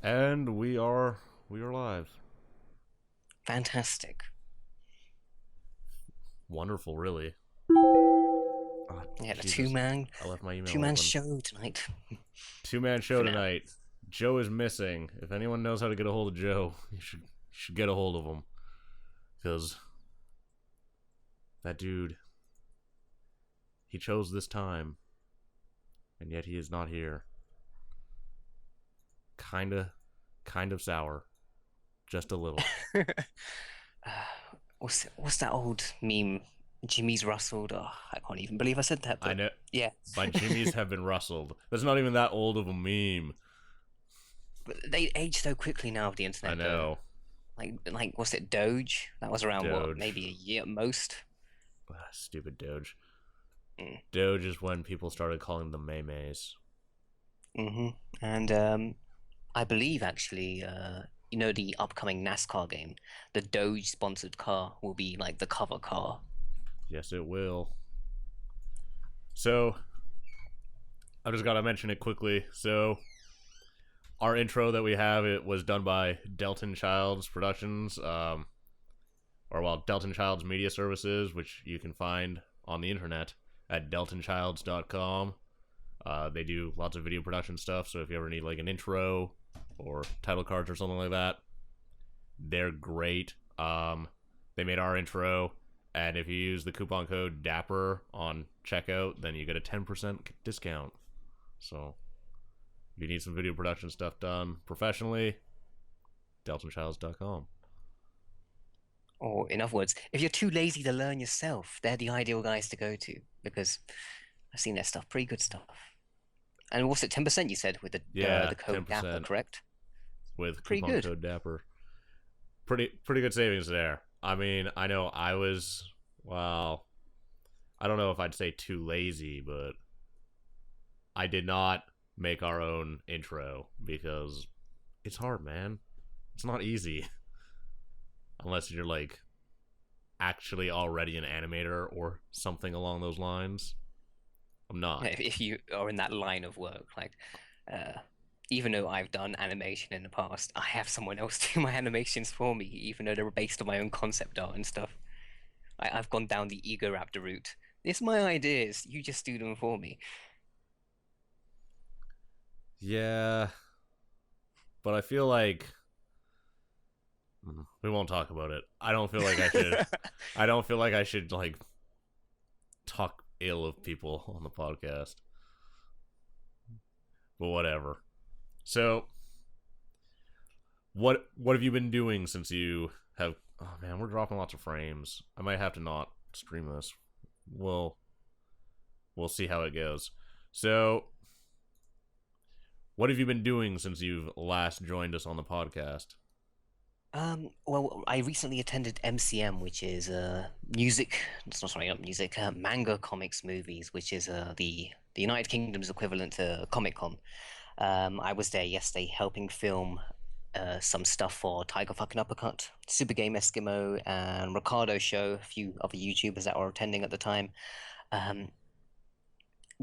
And we are live. Fantastic. Wonderful, really. Oh, Yeah, the Jesus. two-man I left my email two-man open. show tonight. Two-man show For now. tonight. Joe is missing. If anyone knows how to get a hold of Joe, you should get a hold of him. Because that dude, he chose this time, and yet he is not here. Kind of sour. Just a little. What's that old meme? Jimmy's rustled. Oh, I can't even believe I said that, I but know yeah. my jimmies have been rustled. That's not even that old of a meme. But they age so quickly now of the I internet, though. know. Like what's it, Doge? That was around what, Doge. maybe a year at most. Stupid Doge. Mm. Doge is when people started calling them Maymays. hmm And I believe actually, the upcoming NASCAR game, the Doge sponsored car will be like the cover car. Yes, it will. So, I just gotta mention it quickly. So, our intro that we have, it was done by Delton Childs Productions, Delton Childs Media Services, which you can find on the internet at deltonchilds.com. They do lots of video production stuff, so if you ever need like an intro or title cards or something like that, they're great. They made our intro, and if you use the coupon code Dapper on checkout, then you get a 10% discount. So, if you need some video production stuff done professionally, DeltonChilds.com. Or, in other words, if you're too lazy to learn yourself, they're the ideal guys to go to because I've seen their stuff, pretty good stuff. And what's it, 10% you said with Yeah, the code Dapper, 10% correct? with Pretty coupon good. code Dapper. Pretty good savings there. I mean, I know I was, well, I don't know if I'd say too lazy, but I did not make our own intro because it's hard, man. It's not easy unless you're like actually already an animator or something along those lines. I'm not. If you are in that line of work, like, uh, even though I've done animation in the past, I have someone else do my animations for me, even though they're based on my own concept art and stuff. I've gone down the Ego Raptor route. It's my ideas, you just do them for me. Yeah, but I feel like we won't talk about it. I don't feel like I should. I don't feel like I should like talk ill of people on the podcast. But whatever. So, what have you been doing since you have? Oh man, we're dropping lots of frames. I might have to not stream this. We'll see how it goes. So, what have you been doing since you've last joined us on the podcast? Well, I recently attended MCM, which is music. It's not sorry, not music. Manga comics movies, which is the United Kingdom's equivalent to Comic Con. I was there yesterday helping film some stuff for Tiger Fucking Uppercut, Super Game Eskimo, and Ricardo Show, a few other YouTubers that were attending at the time. Um,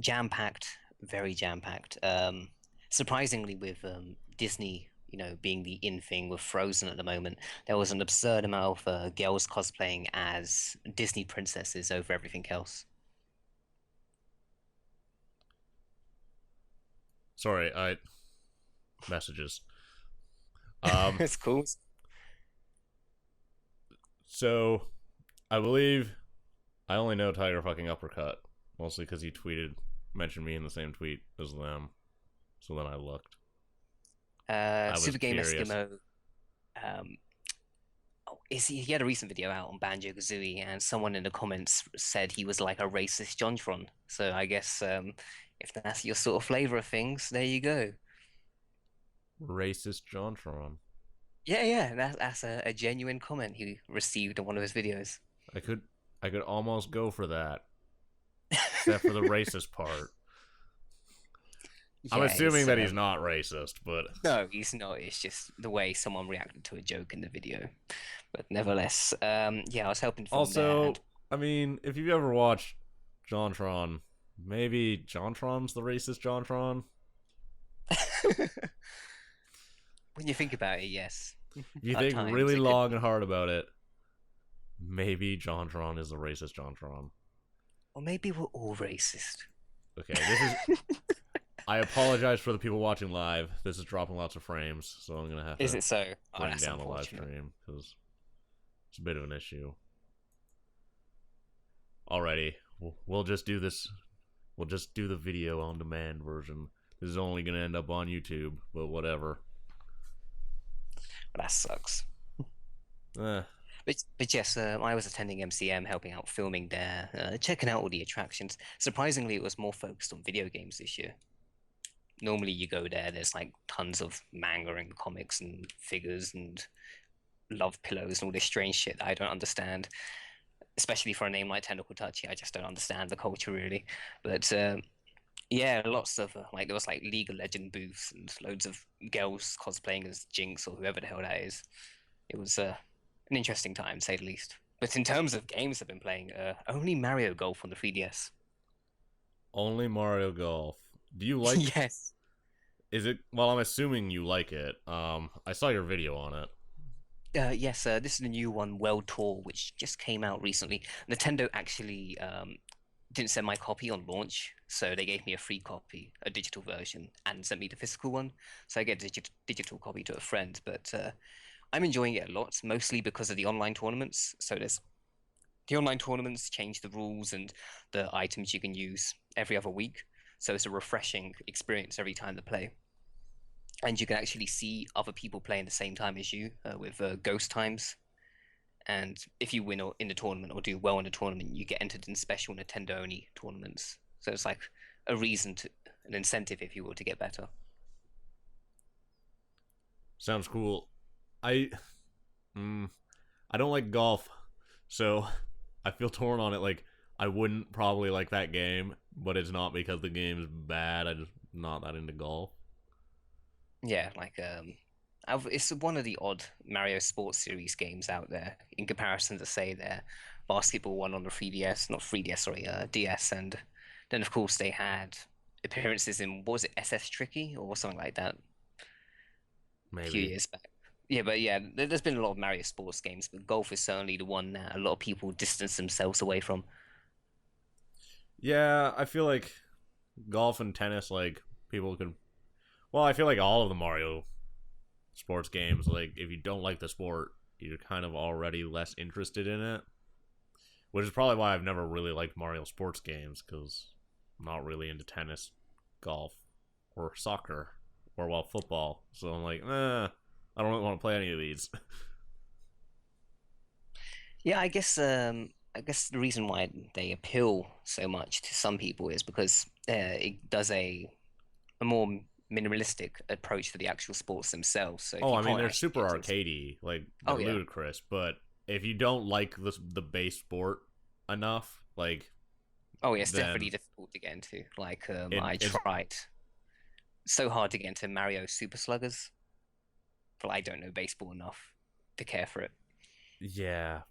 Jam-packed, very jam-packed. Surprisingly, with Disney, being the in thing with Frozen at the moment, there was an absurd amount of girls cosplaying as Disney princesses over everything else. Sorry, I messages. Um, It's cool. so I believe I only know Tiger fucking uppercut mostly because he mentioned me in the same tweet as them. So then I looked. I was Super Game curious. Eskimo. Um, he had a recent video out on Banjo-Kazooie, and someone in the comments said he was like a racist JonTron. So I guess if that's your sort of flavor of things, there you go. Racist JonTron. Yeah, yeah, that's a genuine comment he received on one of his videos. I could I could almost go for that, except for the racist part. I'm Yeah, assuming it's that he's not racist, but no, he's not. It's just the way someone reacted to a joke in the video. But nevertheless, yeah, I was helping film there, also, and I mean, if you've ever watched JonTron, maybe JonTron's the racist JonTron. When you think about it, yes. If you At think times really it could long and be. hard about it, maybe JonTron is the racist JonTron. Or maybe we're all racist. Okay, this is. I apologize for the people watching live. This is dropping lots of frames, so I'm gonna have Is to it so? Oh, bring that's down the live unfortunate. stream because it's a bit of an issue. Alrighty, we'll just do this. We'll just do the video on demand version. This is only gonna end up on YouTube, but whatever. Well, that sucks. Eh, But yes, I was attending MCM, helping out filming there, checking out all the attractions. Surprisingly, it was more focused on video games this year. Normally, you go there, there's like tons of manga and comics and figures and love pillows and all this strange shit that I don't understand. Especially for a name like Tentacle Touchy, I just don't understand the culture really. But yeah, lots of like there was like League of Legend booths and loads of girls cosplaying as Jinx or whoever the hell that is. It was an interesting time, to say the least. But in terms of games I've been playing, only Mario Golf on the 3DS. only Mario Golf. Do you like? Yes. Is it? Well, I'm assuming you like it. I saw your video on it. Yes, this is the new one, World Tour, which just came out recently. Nintendo actually didn't send my copy on launch, so they gave me a free copy, a digital version, and sent me the physical one. So I get a digital copy to a friend, but I'm enjoying it a lot, mostly because of the online tournaments. So there's the online tournaments change the rules and the items you can use every other week. So it's a refreshing experience every time to play. And you can actually see other people playing the same time as you with ghost times. And if you win in the tournament or do well in the tournament, you get entered in special Nintendo only tournaments. So it's like a reason to, an incentive, if you will, to get better. Sounds cool. I, mm, I don't like golf, so I feel torn on it. Like I wouldn't probably like that game, but it's not because the game is bad. I just not that into golf. Yeah, like it's one of the odd Mario Sports Series games out there in comparison to say their basketball one on the 3DS, not 3DS, sorry, DS, and then of course they had appearances in what was it, SS Tricky or something like that a few Maybe. years back. Yeah, but yeah, there's been a lot of Mario Sports games, but golf is certainly the one that a lot of people distance themselves away from. Yeah, I feel like golf and tennis, like people could. Well, I feel like all of the Mario sports games, like if you don't like the sport, you're kind of already less interested in it. Which is probably why I've never really liked Mario sports games because I'm not really into tennis, golf, or soccer, or well, football. So I'm like, I don't really want to play any of these. Yeah, I guess the reason why they appeal so much to some people is because it does a more minimalistic approach to the actual sports themselves. So if Oh, you I mean can't they're actually super get into, arcadey, like oh they're yeah, ludicrous. But if you don't like the base sport enough, like oh yeah, it's definitely then difficult to get into. Like I it's tried so hard to get into Mario Super Sluggers, but I don't know baseball enough to care for it. yeah.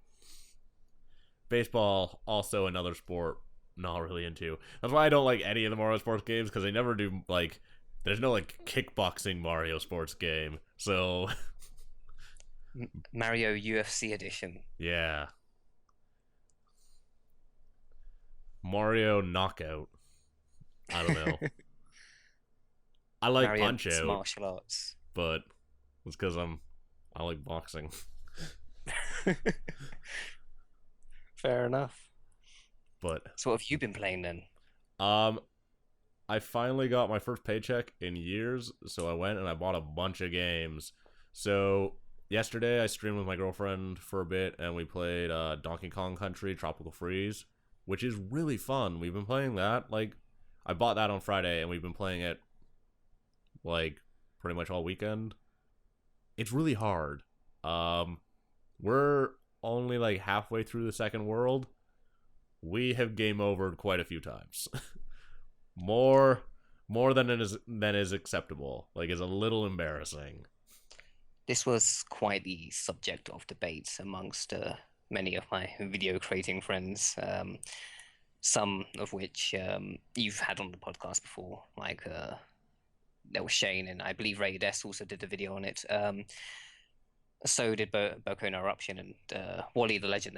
Baseball also another sport not really into. That's why I don't like any of the Mario sports games because they never do like. There's no like kickboxing Mario sports game, so Mario UFC Edition, yeah. Mario Knockout. I don't know. I like Mario Punch Mixed Out, Martial Arts. but it's because I like boxing. Fair enough. But So what have you been playing then? um, I finally got my first paycheck in years, so I went and I bought a bunch of games. So yesterday I streamed with my girlfriend for a bit, and we played Donkey Kong Country Tropical Freeze, which is really fun. We've been playing that like I bought that on Friday, and we've been playing it like pretty much all weekend. It's really hard. Um, we're only like halfway through the second world. We have game overed quite a few times. more more than is acceptable. Like is a little embarrassing. This was quite the subject of debate amongst many of my video creating friends, some of which you've had on the podcast before, like there was Shane, and I believe Rated S also did a video on it. So did Boku no Eruption and Wally the Legend.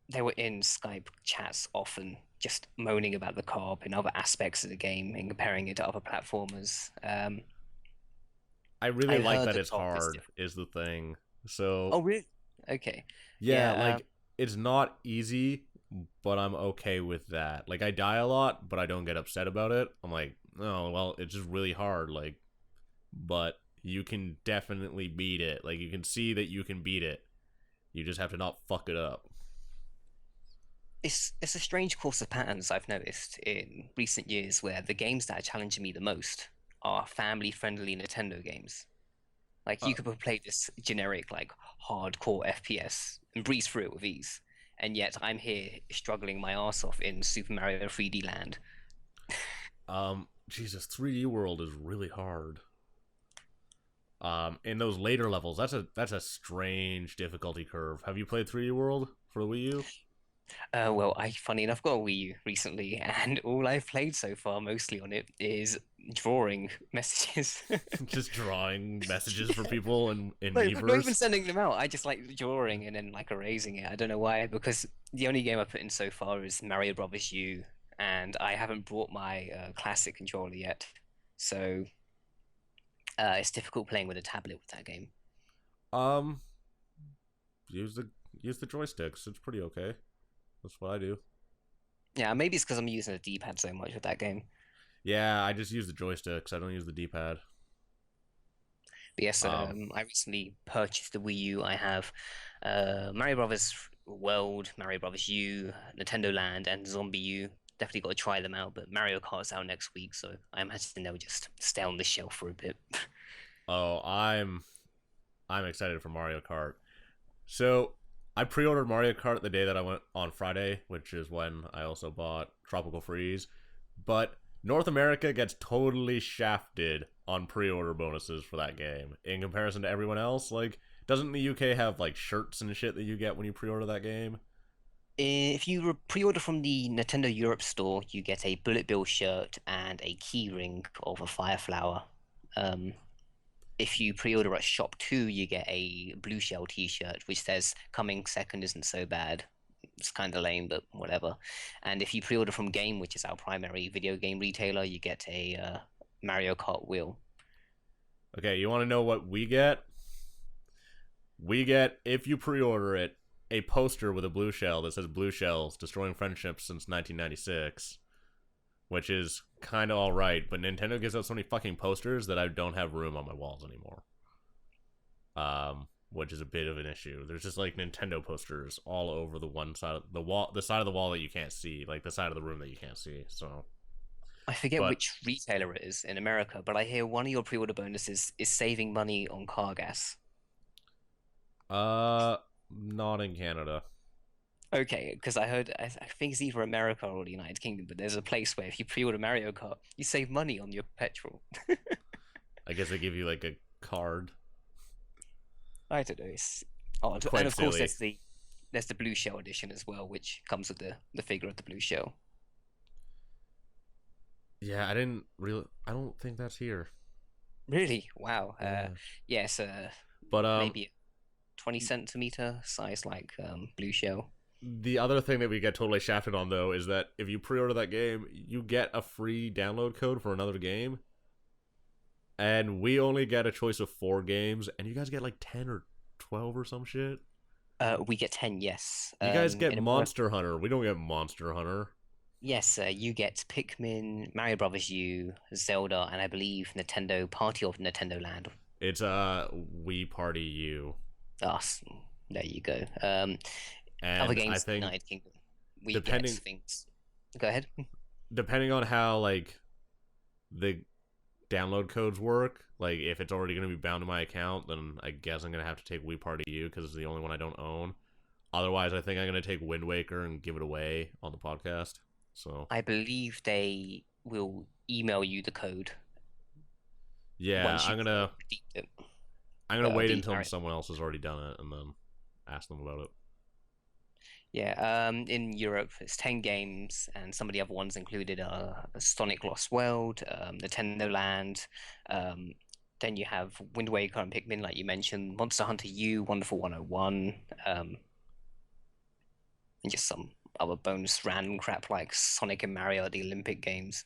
They were in Skype chats often, just moaning about the co-op and other aspects of the game and comparing it to other platformers. I really I like heard that the it's co-op is hard, different. is the thing. So Oh, really? Okay. yeah, Yeah. like it's not easy, but I'm okay with that. Like I die a lot, but I don't get upset about it. I'm like, oh well, it's just really hard. Like, but you can definitely beat it. Like you can see that you can beat it. You just have to not fuck it up. It's a strange course of patterns I've noticed in recent years where the games that are challenging me the most are family-friendly Nintendo games. Like Uh, you could play this generic, like hardcore FPS and breeze through it with ease, and yet I'm here struggling my ass off in Super Mario 3D Land. Jesus, 3D World is really hard. In those later levels, that's a strange difficulty curve. Have you played 3D World for the Wii U? Well, I funny enough got a Wii U recently, and all I've played so far, mostly on it, is drawing messages. Just drawing messages for people in Like, not even Miiverse. sending them out. I just like drawing and then like erasing it. I don't know why, because the only game I put in so far is Mario Brothers U, and I haven't brought my classic controller yet. So it's difficult playing with a tablet with that game. Um, use the use the joysticks. It's pretty okay. That's what I do. Yeah, maybe it's because I'm using a D-pad so much with that game. Yeah, I just use the joysticks. I don't use the D-pad. But yes, Um, I recently purchased the Wii U. I have Mario Brothers World, Mario Brothers U, Nintendo Land, and Zombie U. Definitely got to try them out. But Mario Kart's out next week, so I imagine they'll just stay on the shelf for a bit. oh, I'm excited for Mario Kart. So I pre-ordered Mario Kart the day that I went on Friday, which is when I also bought Tropical Freeze. But North America gets totally shafted on pre-order bonuses for that game in comparison to everyone else. Like, doesn't the UK have like shirts and shit that you get when you pre-order that game? If you pre-order from the Nintendo Europe store, you get a Bullet Bill shirt and a key ring of a Fire Flower. Um, if you pre-order at Shop 2, you get a Blue Shell t-shirt, which says "Coming second isn't so bad." It's kind of lame, but whatever. And if you pre-order from Game, which is our primary video game retailer, you get a Mario Kart wheel. Okay, you want to know what we get? We get, if you pre-order it, a poster with a blue shell that says "Blue Shells destroying friendships since 1996," which is kind of all right. But Nintendo gives out so many fucking posters that I don't have room on my walls anymore. Which is a bit of an issue. There's just like Nintendo posters all over the one side of the wall, the side of the wall that you can't see, like the side of the room that you can't see. So, I forget but which retailer it is in America, but I hear one of your pre-order bonuses is saving money on car gas. not in Canada. Okay, because I think it's either America or the United Kingdom, but there's a place where if you pre-order Mario Kart, you save money on your petrol. I guess they give you like a card. I don't know, it's odd. And Quite of course, silly. there's the Blue Shell edition as well, which comes with the figure of the Blue Shell. Yeah, I didn't really. I don't think that's here. Really? Wow. Yeah, Yes, but maybe a 20 centimeter size like Blue Shell. the other thing that we get totally shafted on though is that if you pre-order that game, you get a free download code for another game, and we only get a choice of 4 games, and you guys get like 10 or 12 or some shit. We get 10, yes. You guys get In America, Monster Hunter. We don't get Monster Hunter. yes, you get Pikmin, Mario Brothers U, Zelda, and I believe Nintendo Party of Nintendo Land. It's Wii Party U, Us. There you go. Other and I games in the think United Kingdom, we get depending things. Go ahead. depending on how like the download codes work, like if it's already going to be bound to my account, then I guess I'm going to have to take Wii Party U because it's the only one I don't own. Otherwise, I think I'm going to take Wind Waker and give it away on the podcast. So I believe they will email you the code yeah, once I'm you've gonna redeemed it. I'm gonna wait The until Mario. someone else has already done it and then ask them about it. Yeah, in Europe, it's 10 games, and some of the other ones included are Sonic Lost World, Nintendo Land, um, then you have Wind Waker and Pikmin, like you mentioned, Monster Hunter U, Wonderful 101, and just some other bonus random crap like Sonic and Mario, the Olympic Games.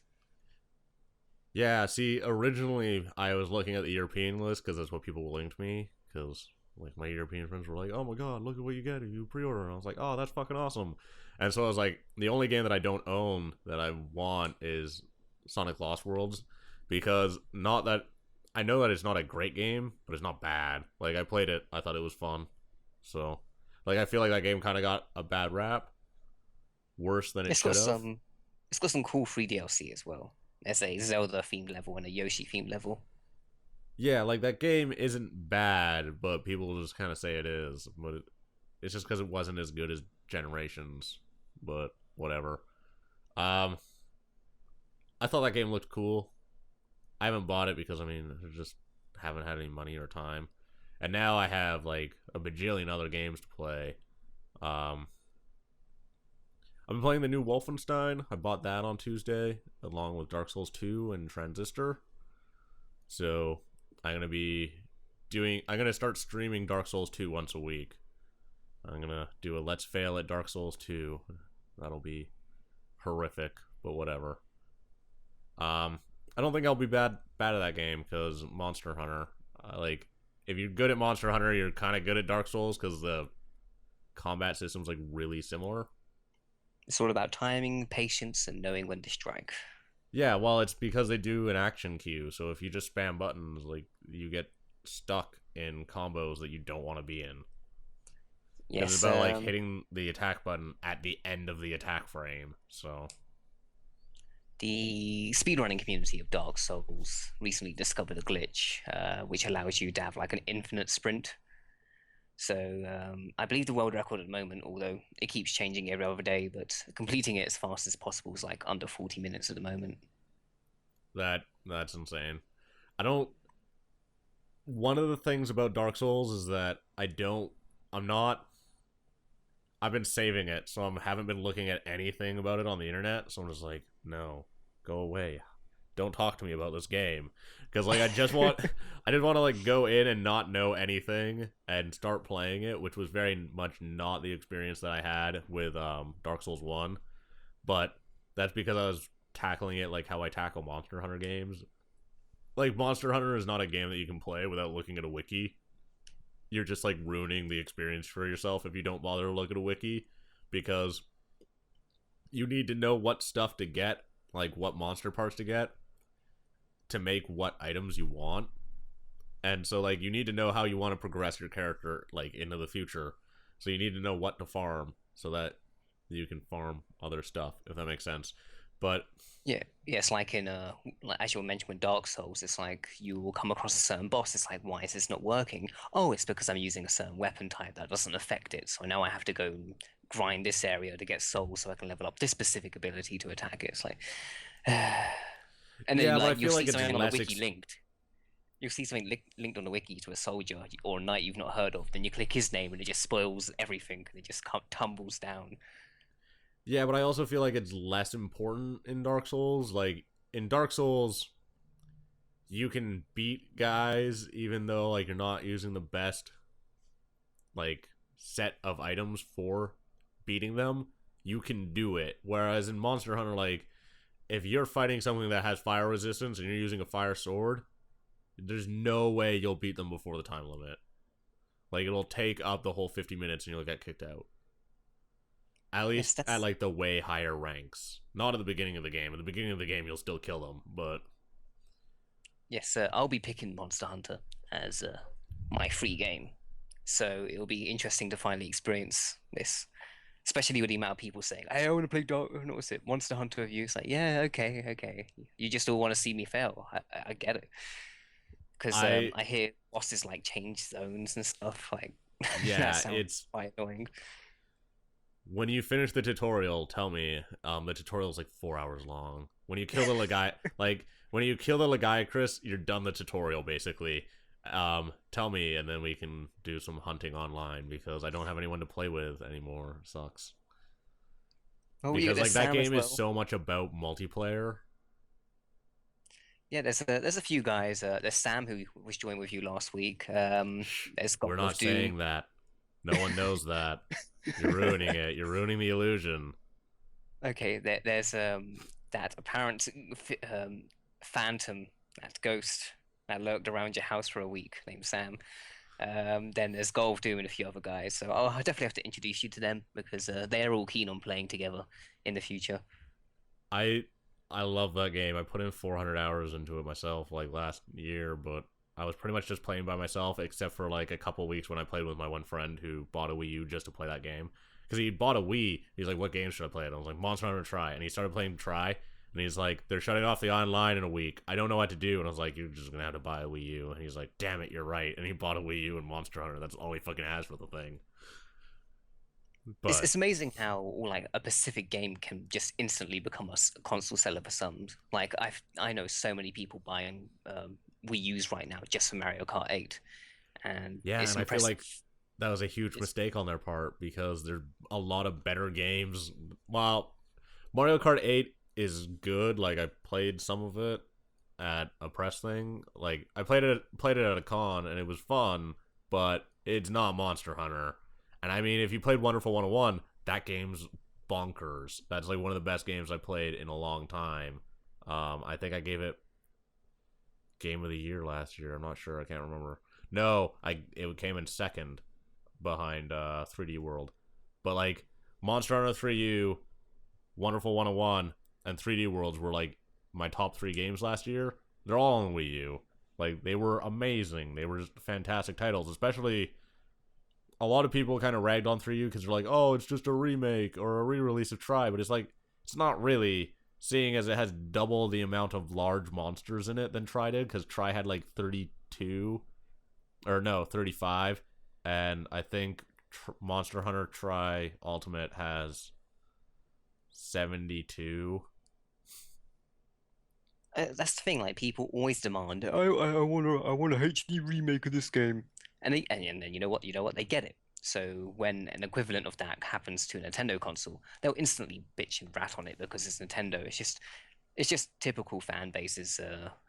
Yeah, see, originally I was looking at the European list because that's what people linked me. Because like my European friends were like, "Oh my god, look at what you get if you pre-order," and I was like, "Oh, that's fucking awesome." And so I was like, the only game that I don't own that I want is Sonic Lost Worlds, because not that I know that it's not a great game, but it's not bad. Like I played it, I thought it was fun. So, like I feel like that game kind of got a bad rap, worse than it It's should got have. some, it's got some cool free DLC as well. There's a Zelda themed level and a Yoshi themed level. Yeah, like that game isn't bad, but people just kind of say it is. But it's just because it wasn't as good as Generations. But whatever. Um, I thought that game looked cool. I haven't bought it because I mean, I just haven't had any money or time. And now I have like a bajillion other games to play. Um, I've been playing the new Wolfenstein. I bought that on Tuesday, along with Dark Souls 2 and Transistor. So I'm gonna be doing. I'm gonna start streaming Dark Souls 2 once a week. I'm gonna do a Let's Fail at Dark Souls 2. That'll be horrific, but whatever. I don't think I'll be bad at that game because Monster Hunter. Like, if you're good at Monster Hunter, you're kind of good at Dark Souls because the combat system's like really similar. It's all about timing, patience, and knowing when to strike. Yeah, well, it's because they do an action queue. So if you just spam buttons, like you get stuck in combos that you don't want to be in. Because it's Yes, about like hitting the attack button at the end of the attack frame. So the speedrunning community of Dark Souls recently discovered a glitch which allows you to have like an infinite sprint. So I believe the world record at the moment, although it keeps changing every other day, but completing it as fast as possible is like under 40 minutes at the moment. that's insane. I don't. One of the things about Dark Souls is that I don't. I'm not. I've been saving it, so I haven't been looking at anything about it on the internet. So I'm just like, no, go away. Don't talk to me about this game, because like I just want, I just want to like go in and not know anything and start playing it, which was very much not the experience that I had with Dark Souls 1. But that's because I was tackling it like how I tackle Monster Hunter games. Like Monster Hunter is not a game that you can play without looking at a wiki. You're just like ruining the experience for yourself if you don't bother to look at a wiki, because you need to know what stuff to get, like what monster parts to get to make what items you want. And so like you need to know how you want to progress your character like into the future. So you need to know what to farm so that you can farm other stuff, if that makes sense. But Yeah, yeah, it's like in like as you mentioned with Dark Souls, it's like you will come across a certain boss. It's like, why is this not working? Oh, it's because I'm using a certain weapon type that doesn't affect it. So now I have to go and grind this area to get souls so I can level up this specific ability to attack it. It's like, and then yeah, but I like you'll feel see like it's something on the less wiki linked. You'll see something linked on the wiki to a soldier or a knight you've not heard of. Then you click his name and it just spoils everything and it just tumbles down. yeah, but I also feel like it's less important in Dark Souls. Like in Dark Souls, you can beat guys even though like you're not using the best like set of items for beating them. You can do it. Whereas in Monster Hunter, like if you're fighting something that has fire resistance and you're using a fire sword, there's no way you'll beat them before the time limit. Like it'll take up the whole 50 minutes and you'll get kicked out. At Yes, least at that's like the way higher ranks. Not at the beginning of the game. At the beginning of the game, you'll still kill them, but yes. I'll be picking Monster Hunter as my free game, so it'll be interesting to finally experience this, especially with the amount of people saying, "Hey, I want to play Dark. What was it? Monster Hunter with you." It's like, yeah, okay, okay. You just all want to see me fail. I get it because I I hear bosses like change zones and stuff. Like that yeah, sounds it's quite annoying. when you finish the tutorial, tell me. The tutorial is like 4 hours long. When you kill the guy, like when you kill the guy, Chris, you're done the tutorial basically. Tell me, and then we can do some hunting online because I don't have anyone to play with anymore. Sucks. Oh, yeah, because there's like that Sam as game is well. so much about multiplayer. Yeah, there's a few guys. There's Sam who was joined with you last week. Shh, There's we're Scott not with Doom. saying that. No one knows that. You're ruining it. You're ruining the illusion. Okay, there's that apparent phantom, that ghost that lurked around your house for a week named Sam. Then there's Golf Doom and a few other guys. So I'll definitely have to introduce you to them because they're all keen on playing together in the future. I I love that game. I put in 400 hours into it myself like last year, but I was pretty much just playing by myself except for like a couple weeks when I played with my one friend who bought a Wii U just to play that game. Because he bought a Wii, he's like, "What game should I play?" And I was like, "Monster Hunter Try," and he started playing Try, and he's like, "They're shutting off the online in a week. I don't know what to do." And I was like, "You're just gonna have to buy a Wii U." And he's like, "Damn it, you're right." And he bought a Wii U and Monster Hunter. That's all he fucking has for the thing. But It's amazing how like a Pacific game can just instantly become a console seller for some. Like I know so many people buying Wii U's right now just for Mario Kart 8, and yeah, it's and I feel impressive. like that was a huge It's mistake on their part because there's a lot of better games. While Mario Kart 8 is good, like I played some of it at a press thing. Like I played it at a con and it was fun, but it's not Monster Hunter. And I mean, if you played Wonderful 101, that game's bonkers. That's like one of the best games I played in a long time. I think I gave it Game of the Year last year. I'm not sure. I can't remember. No, I it came in second behind 3D World. But like Monster Hunter 3U, Wonderful 101, and 3D Worlds were like my top three games last year. They're all on Wii U. Like they were amazing. They were just fantastic titles. Especially a lot of people kind of ragged on 3U because they're like, oh, it's just a remake or a re-release of Try, but it's like it's not really. Seeing as it has double the amount of large monsters in it than Try did, because Try had like 32 or no 35, and I think Monster Hunter Try Ultimate has 72. That's the thing. Like people always demand, I want a HD remake of this game, and then you know what, they get it. So when an equivalent of that happens to a Nintendo console, they'll instantly bitch and rat on it because it's Nintendo. It's just typical fan bases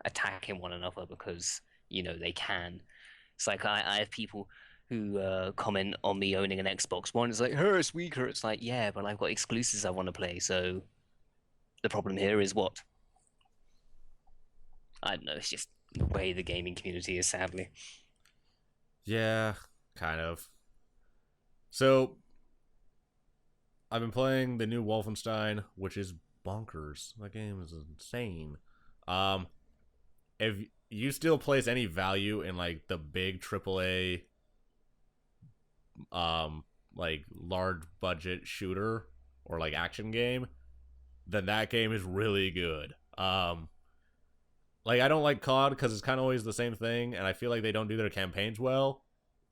attacking one another because they can. It's like I have people who comment on me owning an Xbox One. It's like, hey, it's weaker. It's like, yeah, but I've got exclusives I want to play. So the problem here is what? I don't know. It's just the way the gaming community is, sadly. Yeah, kind of. So I've been playing the new Wolfenstein, which is bonkers. That game is insane. Um, if you still place any value in like the big AAA, like large budget shooter or like action game, then that game is really good. Like I don't like COD because it's kind of always the same thing, and I feel like they don't do their campaigns well.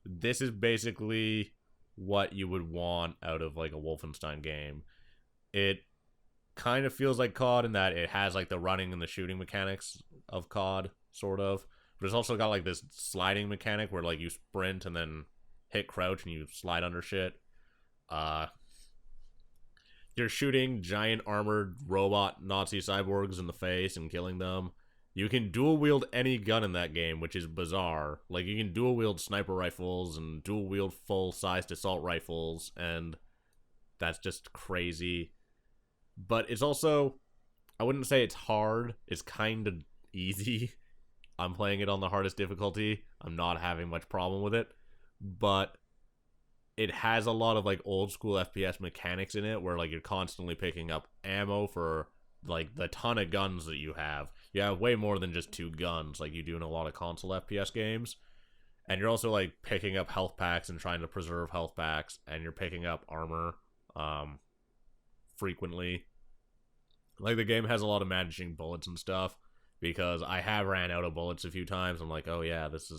This is basically what you would want out of like a Wolfenstein game. It kind of feels like COD in that it has like the running and the shooting mechanics of COD, sort of, but it's also got like this sliding mechanic where like you sprint and then hit crouch and you slide under shit. Uh, you're shooting giant armored robot Nazi cyborgs in the face and killing them. You can dual wield any gun in that game, which is bizarre. Like you can dual wield sniper rifles and dual wield full sized assault rifles, and that's just crazy. But it's also, I wouldn't say it's hard. It's kind of easy. I'm playing it on the hardest difficulty. I'm not having much problem with it, but it has a lot of like old school FPS mechanics in it where like you're constantly picking up ammo for like the ton of guns that you have. You have way more than just two guns like you do in a lot of console FPS games. And you're also like picking up health packs and trying to preserve health packs, and you're picking up armor frequently. Like the game has a lot of managing bullets and stuff because I have ran out of bullets a few times. I'm like, oh yeah, it's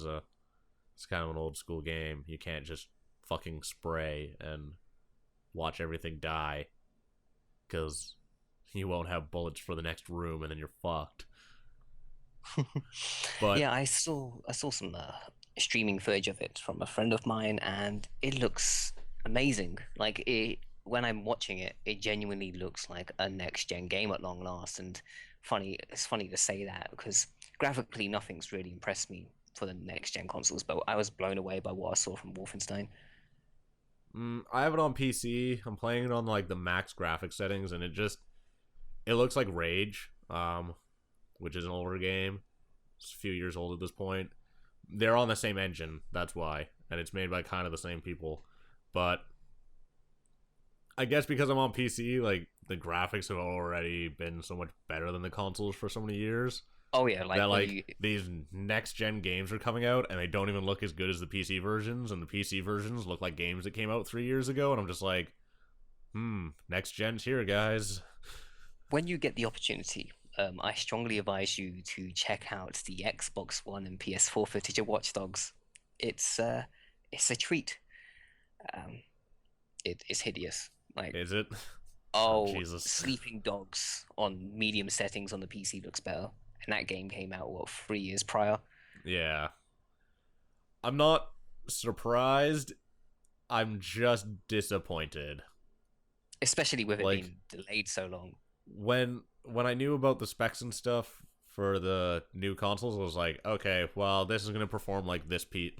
kind of an old school game. You can't just fucking spray and watch everything die because you won't have bullets for the next room and then you're fucked. But Yeah, I saw some streaming footage of it from a friend of mine, and it looks amazing. Like when I'm watching it, it genuinely looks like a next gen game at long last. And it's funny to say that because graphically, nothing's really impressed me for the next gen consoles. But I was blown away by what I saw from Wolfenstein. I have it on PC. I'm playing it on like the max graphics settings, and it looks like Rage, which is an older game. It's a few years old at this point. They're on the same engine, that's why, and it's made by kind of the same people. But I guess because I'm on PC, like the graphics have already been so much better than the consoles for so many years Oh yeah, that like when like you these next gen games are coming out and they don't even look as good as the PC versions, and the PC versions look like games that came out 3 years ago, and I'm just like, next gen's here, guys. when you get the opportunity, I strongly advise you to check out the Xbox One and PS4 footage of Watch Dogs. It's uh, it's a treat. Um, it's hideous. Like, Is it? Oh oh, Jesus. Sleeping Dogs on medium settings on the PC looks better, and that game came out what 3 years prior. Yeah. I'm not surprised. I'm just disappointed. Especially with it Like being delayed so long. when I knew about the specs and stuff for the new consoles, I was like, okay, well, this is gonna perform like this PC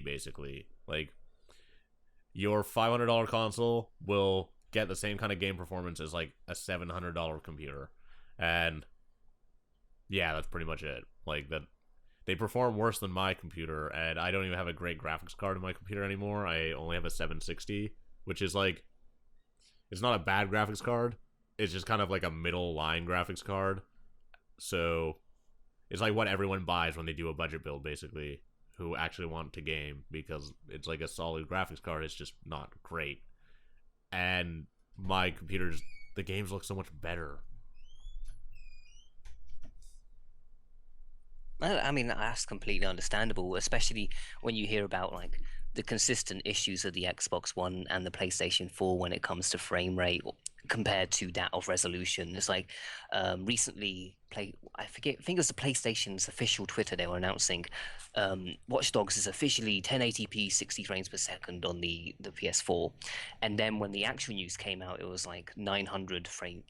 basically. Like your $500 console will get the same kind of game performance as like a $700 computer, and yeah, that's pretty much it. Like that, they perform worse than my computer, and I don't even have a great graphics card in my computer anymore. I only have a 760, which is like, it's not a bad graphics card. It's just kind of like a middle line graphics card. So it's like what everyone buys when they do a budget build, basically, who actually want to game, because it's like a solid graphics card. It's just not great. And my computer's, the games look so much better. I mean, that's completely understandable, especially when you hear about like the consistent issues of the Xbox One and the PlayStation 4 when it comes to frame rate compared to that of resolution. It's like recently, I forget, I think it was the PlayStation's official Twitter, they were announcing Watch Dogs is officially 1080p 60 frames per second on the PS4. And then when the actual news came out, it was like 900 frame,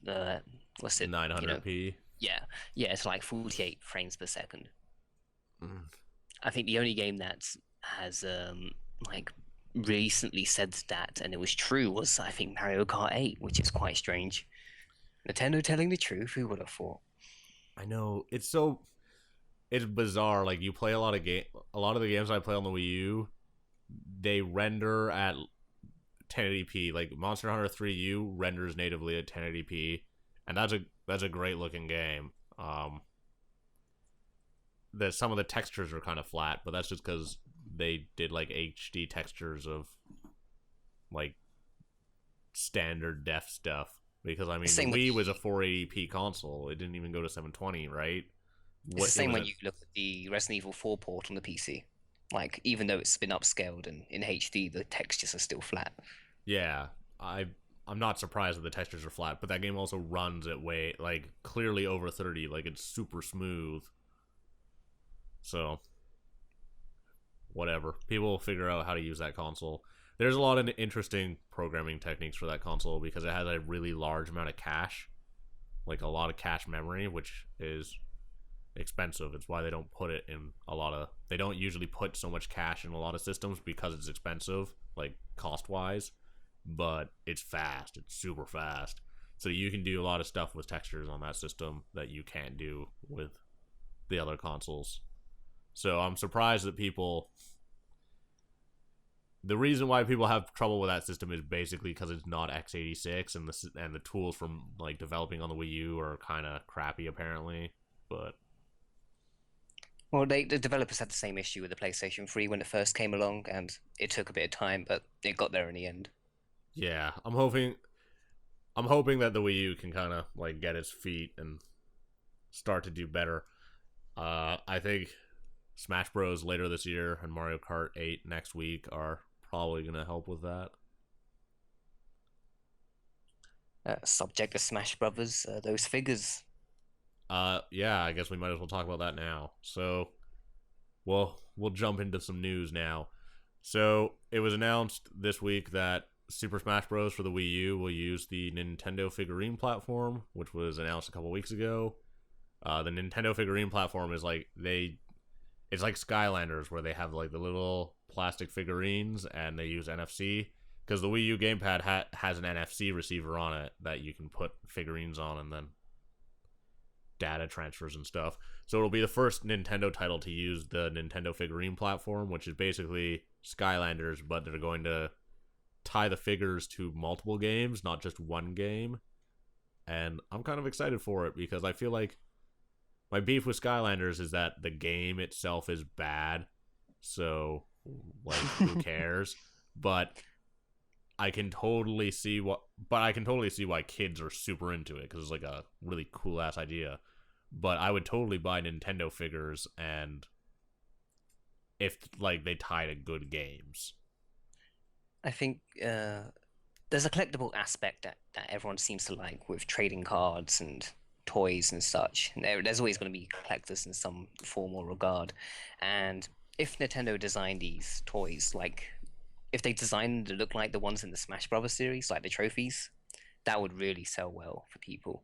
what's it, 900p. yeah, yeah, it's like 48 frames per second. Mm. I think the only game that has like recently said that, and it was true, was I think Mario Kart 8, which is quite strange. Nintendo telling the truth, who would have thought? I know, it's bizarre. Like you play a lot of the games I play on the Wii U, they render at 1080p. Like Monster Hunter 3U renders natively at 1080p, and that's a great looking game. That some of the textures are kind of flat, but that's just because they did like HD textures of like standard def stuff. Because I mean, the Same with Wii was a 480p console; it didn't even go to 720, right? it's the What it same was when a you look at the Resident Evil 4 port on the PC. Like even though it's been upscaled and in HD, the textures are still flat. Yeah, I'm not surprised that the textures are flat, but that game also runs at way like clearly over 30, like it's super smooth. So whatever, people will figure out how to use that console. There's a lot of interesting programming techniques for that console because it has a really large amount of cache, like a lot of cache memory, which is expensive. It's why they don't put it in they don't usually put so much cache in a lot of systems because it's expensive, like cost wise, but it's fast. It's super fast. So you can do a lot of stuff with textures on that system that you can't do with the other consoles. So I'm surprised that the reason why people have trouble with that system is basically because it's not x86, and the tools from like developing on the Wii U are kind of crappy apparently. But Well, the developers had the same issue with the PlayStation 3 when it first came along, and it took a bit of time, but it got there in the end. yeah, I'm hoping that the Wii U can kind of like get its feet and start to do better. I think Smash Bros later this year and Mario Kart 8 next week are probably going to help with that. Subject to Smash Brothers, those figures. Yeah, I guess we might as well talk about that now. So, we'll jump into some news now. So, it was announced this week that Super Smash Bros. For the Wii U will use the Nintendo figurine platform, which was announced a couple weeks ago. The Nintendo figurine platform is it's like Skylanders, where they have like the little plastic figurines and they use NFC, because the Wii U gamepad has an NFC receiver on it that you can put figurines on and then data transfers and stuff. So it'll be the first Nintendo title to use the Nintendo figurine platform, which is basically Skylanders, but they're going to tie the figures to multiple games, not just one game. And I'm kind of excited for it because I feel like my beef with Skylanders is that the game itself is bad. So, like, who cares? But I can totally see why kids are super into it, because it's like a really cool ass idea. But I would totally buy Nintendo figures, and if like they tie to good games. I think there's a collectible aspect that everyone seems to like with trading cards and toys and such. There's always going to be collectors in some form or regard. And if Nintendo designed these toys, like if they designed them to look like the ones in the Smash Brothers series, like the trophies, that would really sell well for people.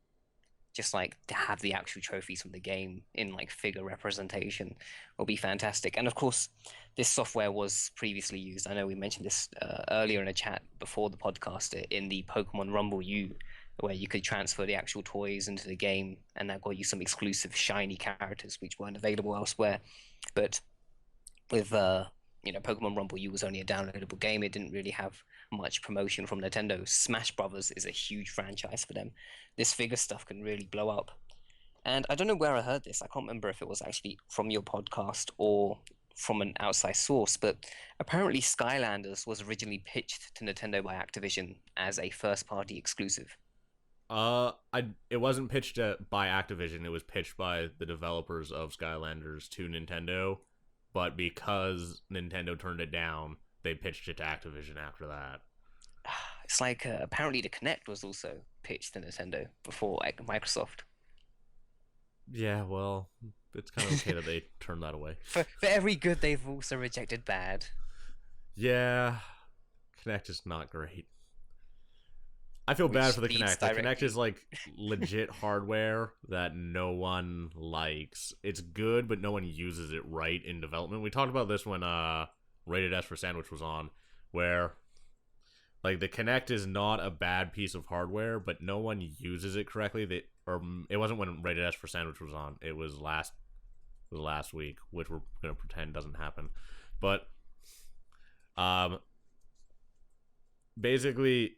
Just like to have the actual trophies from the game in like figure representation will be fantastic. And of course, this software was previously used. I know we mentioned this earlier in a chat before the podcast in the Pokemon Rumble U, where you could transfer the actual toys into the game, and that got you some exclusive shiny characters which weren't available elsewhere. But with Pokemon Rumble U was only a downloadable game. It didn't really have much promotion from Nintendo. Smash Brothers is a huge franchise for them. This figure stuff can really blow up. And I don't know where I heard this. I can't remember if it was actually from your podcast or from an outside source, but apparently Skylanders was originally pitched to Nintendo by Activision as a first-party exclusive. It wasn't pitched by Activision. It was pitched by the developers of Skylanders to Nintendo, but because Nintendo turned it down, they pitched it to Activision after that. It's like apparently the Kinect was also pitched to Nintendo before Microsoft. Yeah, well, it's kind of okay that they turned that away. For every good, they've also rejected bad. Yeah, Kinect is not great. I feel bad for the Kinect. The Kinect is like legit hardware that no one likes. It's good, but no one uses it right in development. We talked about this when Rated S for Sandwich was on, where like the Kinect is not a bad piece of hardware, but no one uses it correctly. It wasn't when Rated S for Sandwich was on. It was last week, which we're gonna pretend doesn't happen. But basically,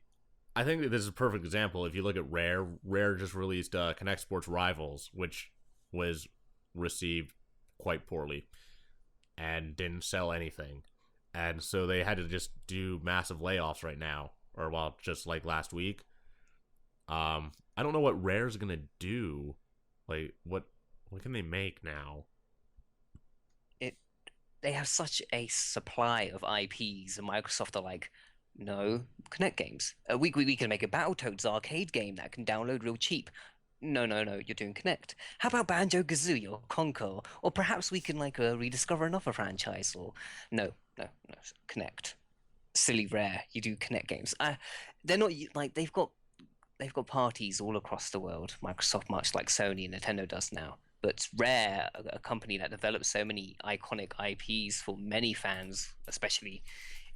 I think that this is a perfect example. If you look at Rare just released Kinect Sports Rivals, which was received quite poorly and didn't sell anything. And so they had to just do massive layoffs right now, or well, just like last week. I don't know what Rare's gonna do. Like, what can they make now? They have such a supply of IPs, and Microsoft are like, no, Kinect games. We can make a Battletoads arcade game that can download real cheap. No, you're doing Kinect. How about Banjo-Kazooie or Conker? Or perhaps we can like rediscover another franchise. Or no, Kinect. Silly Rare, you do Kinect games. They're not like they've got parties all across the world. Microsoft, much like Sony and Nintendo does now. But Rare, a company that develops so many iconic IPs for many fans, especially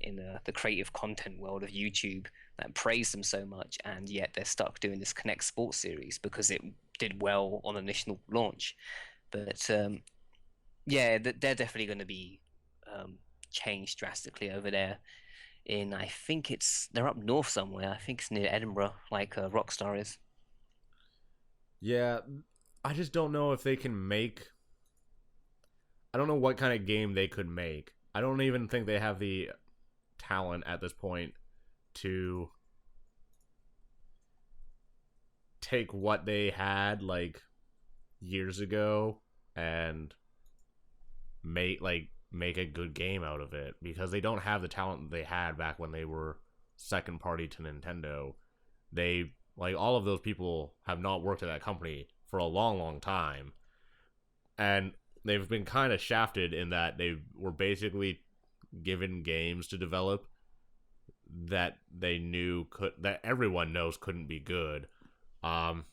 in the creative content world of YouTube, that praise them so much, and yet they're stuck doing this Kinect Sports series because it did well on initial launch. But yeah, they're definitely going to be changed drastically over there. I think they're up north somewhere. I think it's near Edinburgh, like Rockstar is. Yeah, I just don't know if they can make. I don't know what kind of game they could make. I don't even think they have the talent at this point to take what they had like years ago and make a good game out of it, because they don't have the talent they had back when they were second party to Nintendo. They all of those people have not worked at that company for a long time, and they've been kind of shafted in that they were basically given games to develop that they knew that everyone knows couldn't be good. Um,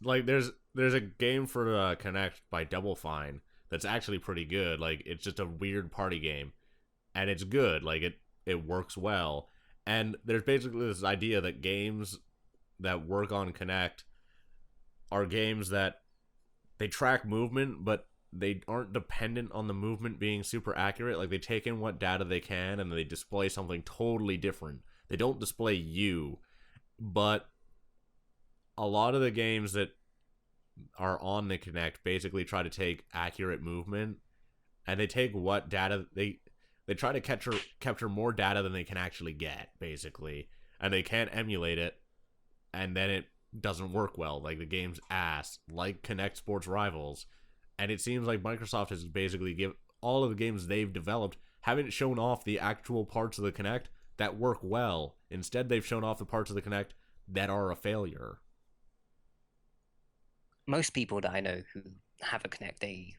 like there's a game for Kinect by Double Fine that's actually pretty good. Like it's just a weird party game, and it's good. Like it works well. And there's basically this idea that games that work on Kinect are games that they track movement, but they aren't dependent on the movement being super accurate. Like they take in what data they can and they display something totally different. They don't display you, but a lot of the games that are on the Kinect basically try to take accurate movement, and they take what data they try to capture more data than they can actually get, basically, and they can't emulate it, and then it doesn't work well. Like the game's ass, like Kinect Sports Rivals, and it seems like Microsoft has basically give all of the games they've developed haven't shown off the actual parts of the Kinect that work well. Instead, they've shown off the parts of the Kinect that are a failure. Most people that I know who have a Kinect,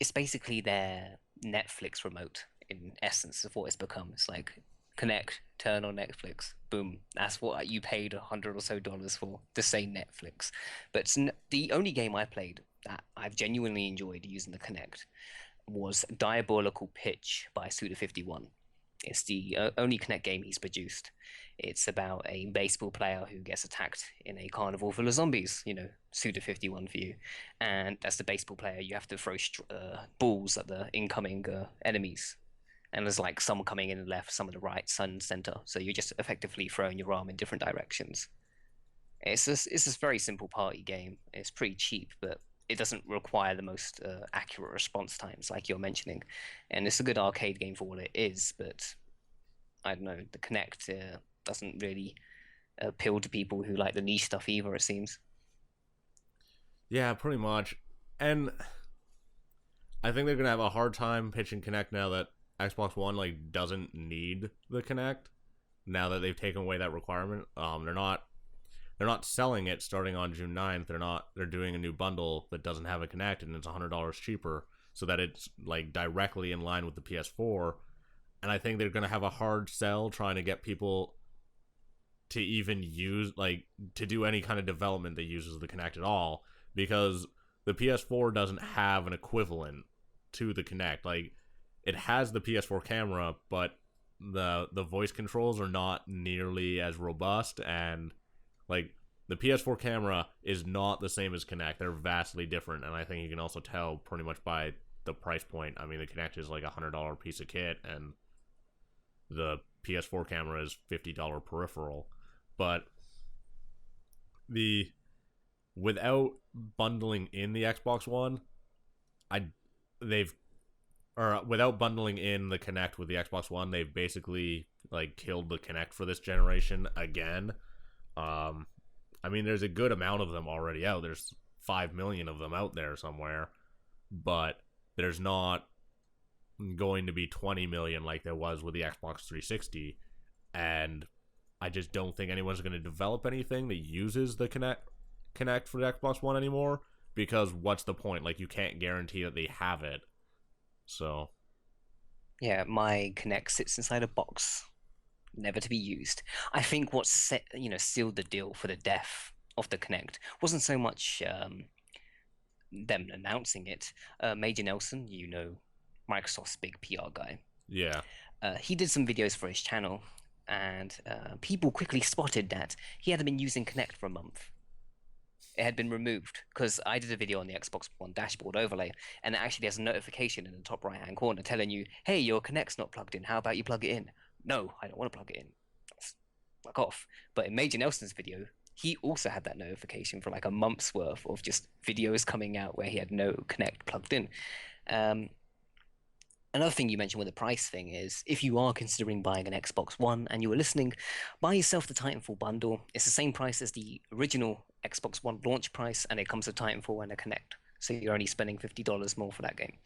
it's basically their Netflix remote in essence of what it's become. It's like Kinect, turn on Netflix, boom. That's what you paid $100 or so for to say Netflix. But the only game I played that I've genuinely enjoyed using the Kinect was Diabolical Pitch by Suda51. It's the only Kinect game he's produced. It's about a baseball player who gets attacked in a carnival full of zombies, Suda51 for you. And as the baseball player, you have to throw balls at the incoming enemies. And there's like some coming in the left, some at the right, sun, center. So you're just effectively throwing your arm in different directions. It's this very simple party game. It's pretty cheap, but it doesn't require the most accurate response times, like you're mentioning. And it's a good arcade game for what it is, but I don't know, the Kinect doesn't really appeal to people who like the niche stuff either, it seems. Yeah, pretty much. And I think they're gonna have a hard time pitching Kinect now that Xbox One like doesn't need the Kinect. Now that they've taken away that requirement, they're not selling it starting on June 9th. They're doing a new bundle that doesn't have a Kinect and it's $100 cheaper, so that it's like directly in line with the PS4. And I think they're gonna have a hard sell trying to get people to even use to do any kind of development that uses the Kinect at all, because the PS4 doesn't have an equivalent to the Kinect. Like it has the PS4 camera, but the voice controls are not nearly as robust, and like the PS4 camera is not the same as Kinect. They're vastly different, and I think you can also tell pretty much by the price point. I mean, the Kinect is like $100 piece of kit, and the PS4 camera is $50 peripheral. But without bundling in the Xbox One, without bundling in the Kinect with the Xbox One, they've basically like killed the Kinect for this generation again. I mean, there's a good amount of them already out. There's 5 million of them out there somewhere, but there's not going to be 20 million like there was with the Xbox 360, and I just don't think anyone's going to develop anything that uses the Kinect for the Xbox One anymore, because what's the point? Like, you can't guarantee that they have it. So Yeah, my Kinect sits inside a box, never to be used. I think what sealed the deal for the death of the Kinect wasn't so much them announcing it. Major Nelson, Microsoft's big PR guy, yeah, he did some videos for his channel, and people quickly spotted that he hadn't been using Kinect for a month. It had been removed because I did a video on the Xbox One dashboard overlay, and it actually has a notification in the top right hand corner telling you, hey, your Kinect's not plugged in. How about you plug it in? No, I don't want to plug it in. Fuck off. But in Major Nelson's video, he also had that notification for like a month's worth of just videos coming out where he had no Kinect plugged in. Another thing you mentioned with the price thing is, if you are considering buying an Xbox One and you are listening, buy yourself the Titanfall bundle. It's the same price as the original Xbox One launch price, and it comes with Titanfall and a Kinect. So you're only spending $50 more for that game.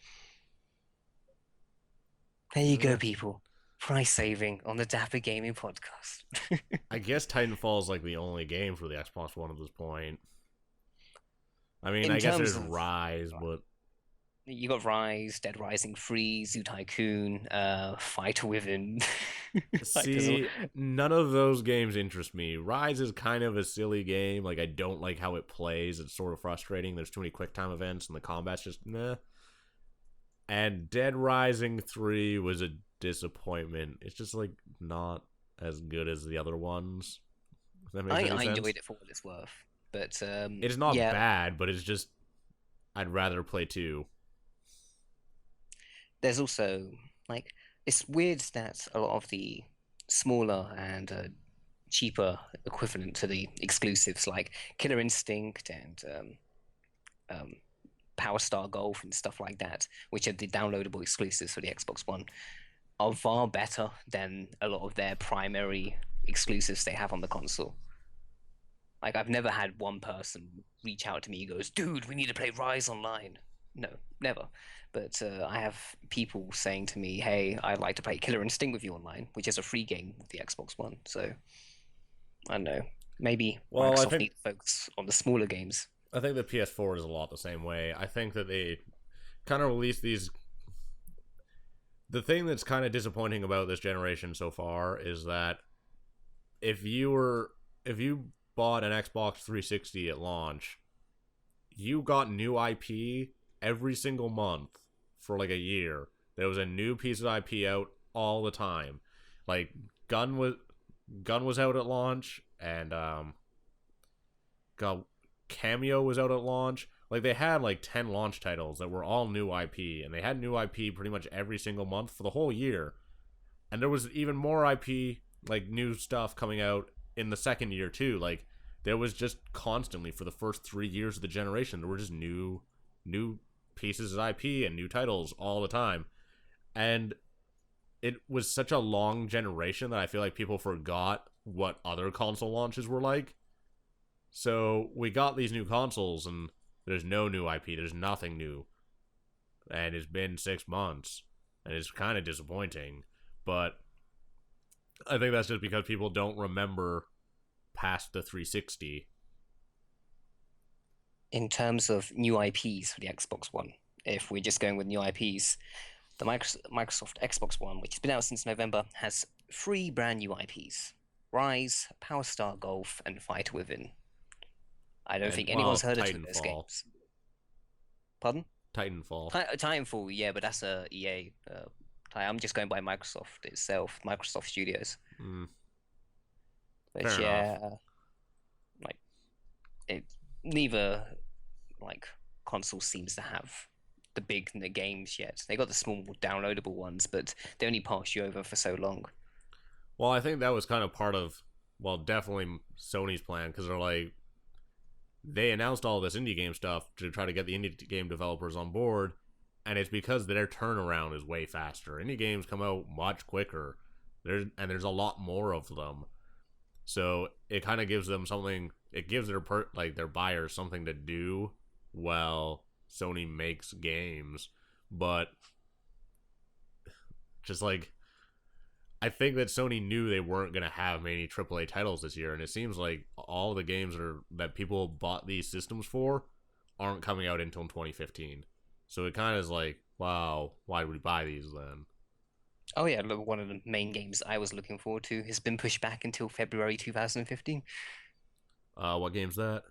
There you go, people. Price saving on the Dapper Gaming Podcast. I guess Titanfall is like the only game for the Xbox One at this point. I mean, I guess there's Rise, but You got Rise, Dead Rising 3, Zoo Tycoon, Fighter Within. Like there's a, See, none of those games interest me. Rise is kind of a silly game. Like, I don't like how it plays. It's sort of frustrating. There's too many quick time events, and the combat's just meh. And Dead Rising 3 was a disappointment. It's just, like, not as good as the other ones. If that makes any I sense. enjoyed it for what it's worth, but It's not yeah, bad, but it's just, I'd rather play 2. there's also like it's weird that a lot of the smaller and cheaper equivalent to the exclusives like Killer Instinct and um, Power Star Golf and stuff like that, which are the downloadable exclusives for the Xbox One, are far better than a lot of their primary exclusives they have on the console. Like I've never had one person reach out to me and goes, "Dude, we need to play Rise Online." No, never. But I have people saying to me, "Hey, I'd like to play Killer Instinct with you online," which is a free game with the Xbox One. So I don't know. Maybe Well, Microsoft needs to focus on the smaller games. I think the PS4 is a lot the same way. I think that they kind of released these. The thing that's kind of disappointing about this generation so far is that if you bought an Xbox 360 at launch, you got new IP every single month for like a year. There was a new piece of IP out all the time. Like Gun was out at launch, and God, Cameo was out at launch. Like, they had like 10 launch titles that were all new IP, and they had new IP pretty much every single month for the whole year. And there was even more IP, like new stuff coming out in the second year too. Like, there was just constantly for the first 3 years of the generation, there were just new pieces of IP and new titles all the time. And it was such a long generation that I feel like people forgot what other console launches were like. So we got these new consoles, and there's no new IP. There's nothing new, and it's been 6 months, and it's kind of disappointing. But I think that's just because people don't remember past the 360. In terms of new IPs for the Xbox One, if we're just going with new IPs, the Microsoft Xbox One, which has been out since November, has three brand new IPs: Rise, Power Star Golf, and Fighter Within. I don't And, think anyone's well, heard of two of those Titanfall. games. Pardon? Titanfall. Titanfall, yeah, but that's a EA. I'm just going by Microsoft itself, Microsoft Studios. Mm, But fair enough. yeah, like it, neither like console seems to have the big games yet. They got the small downloadable ones, but they only pass you over for so long. Well, I think that was kind of part of, well, definitely Sony's plan, because they're like, they announced all this indie game stuff to try to get the indie game developers on board, and it's because their turnaround is way faster. Indie games come out much quicker. There's a lot more of them. So it kind of gives them something. It gives their buyers something to do while Sony makes games. But just like, I think that Sony knew they weren't gonna have many AAA titles this year, and it seems like all the games that people bought these systems for aren't coming out until 2015. So it kind of is like, wow, why did we buy these then? Oh yeah, look, one of the main games I was looking forward to has been pushed back until February 2015. What game's that?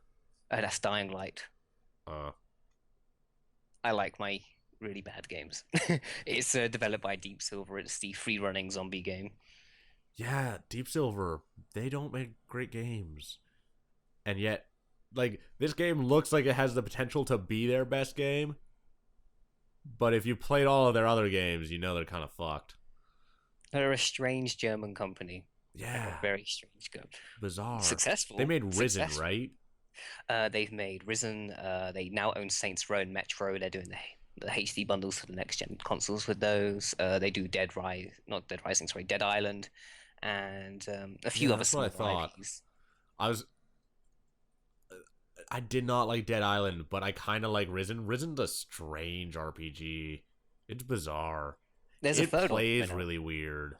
That's Dying Light. Uh, I like my really bad games. It's developed by Deep Silver. It's the free running zombie game. yeah, Deep Silver. They don't make great games, and yet, like, this game looks like it has the potential to be their best game. But if you played all of their other games, you know they're kind of fucked. They're a strange German company. Like a Yeah, very strange go. bizarre. They Successful. made Risen, Successful. right? They've made Risen. They now own Saints Row and Metro. They're doing the HD bundles for the next gen consoles with those. They do Dead Rise, not Dead Rising, sorry, Dead Island, and a few Yeah, other that's what I smaller thought. IPs. I was I did not like Dead Island, but I kind of like Risen. Risen's a strange RPG. It's bizarre. There's a It third one plays coming out. really weird.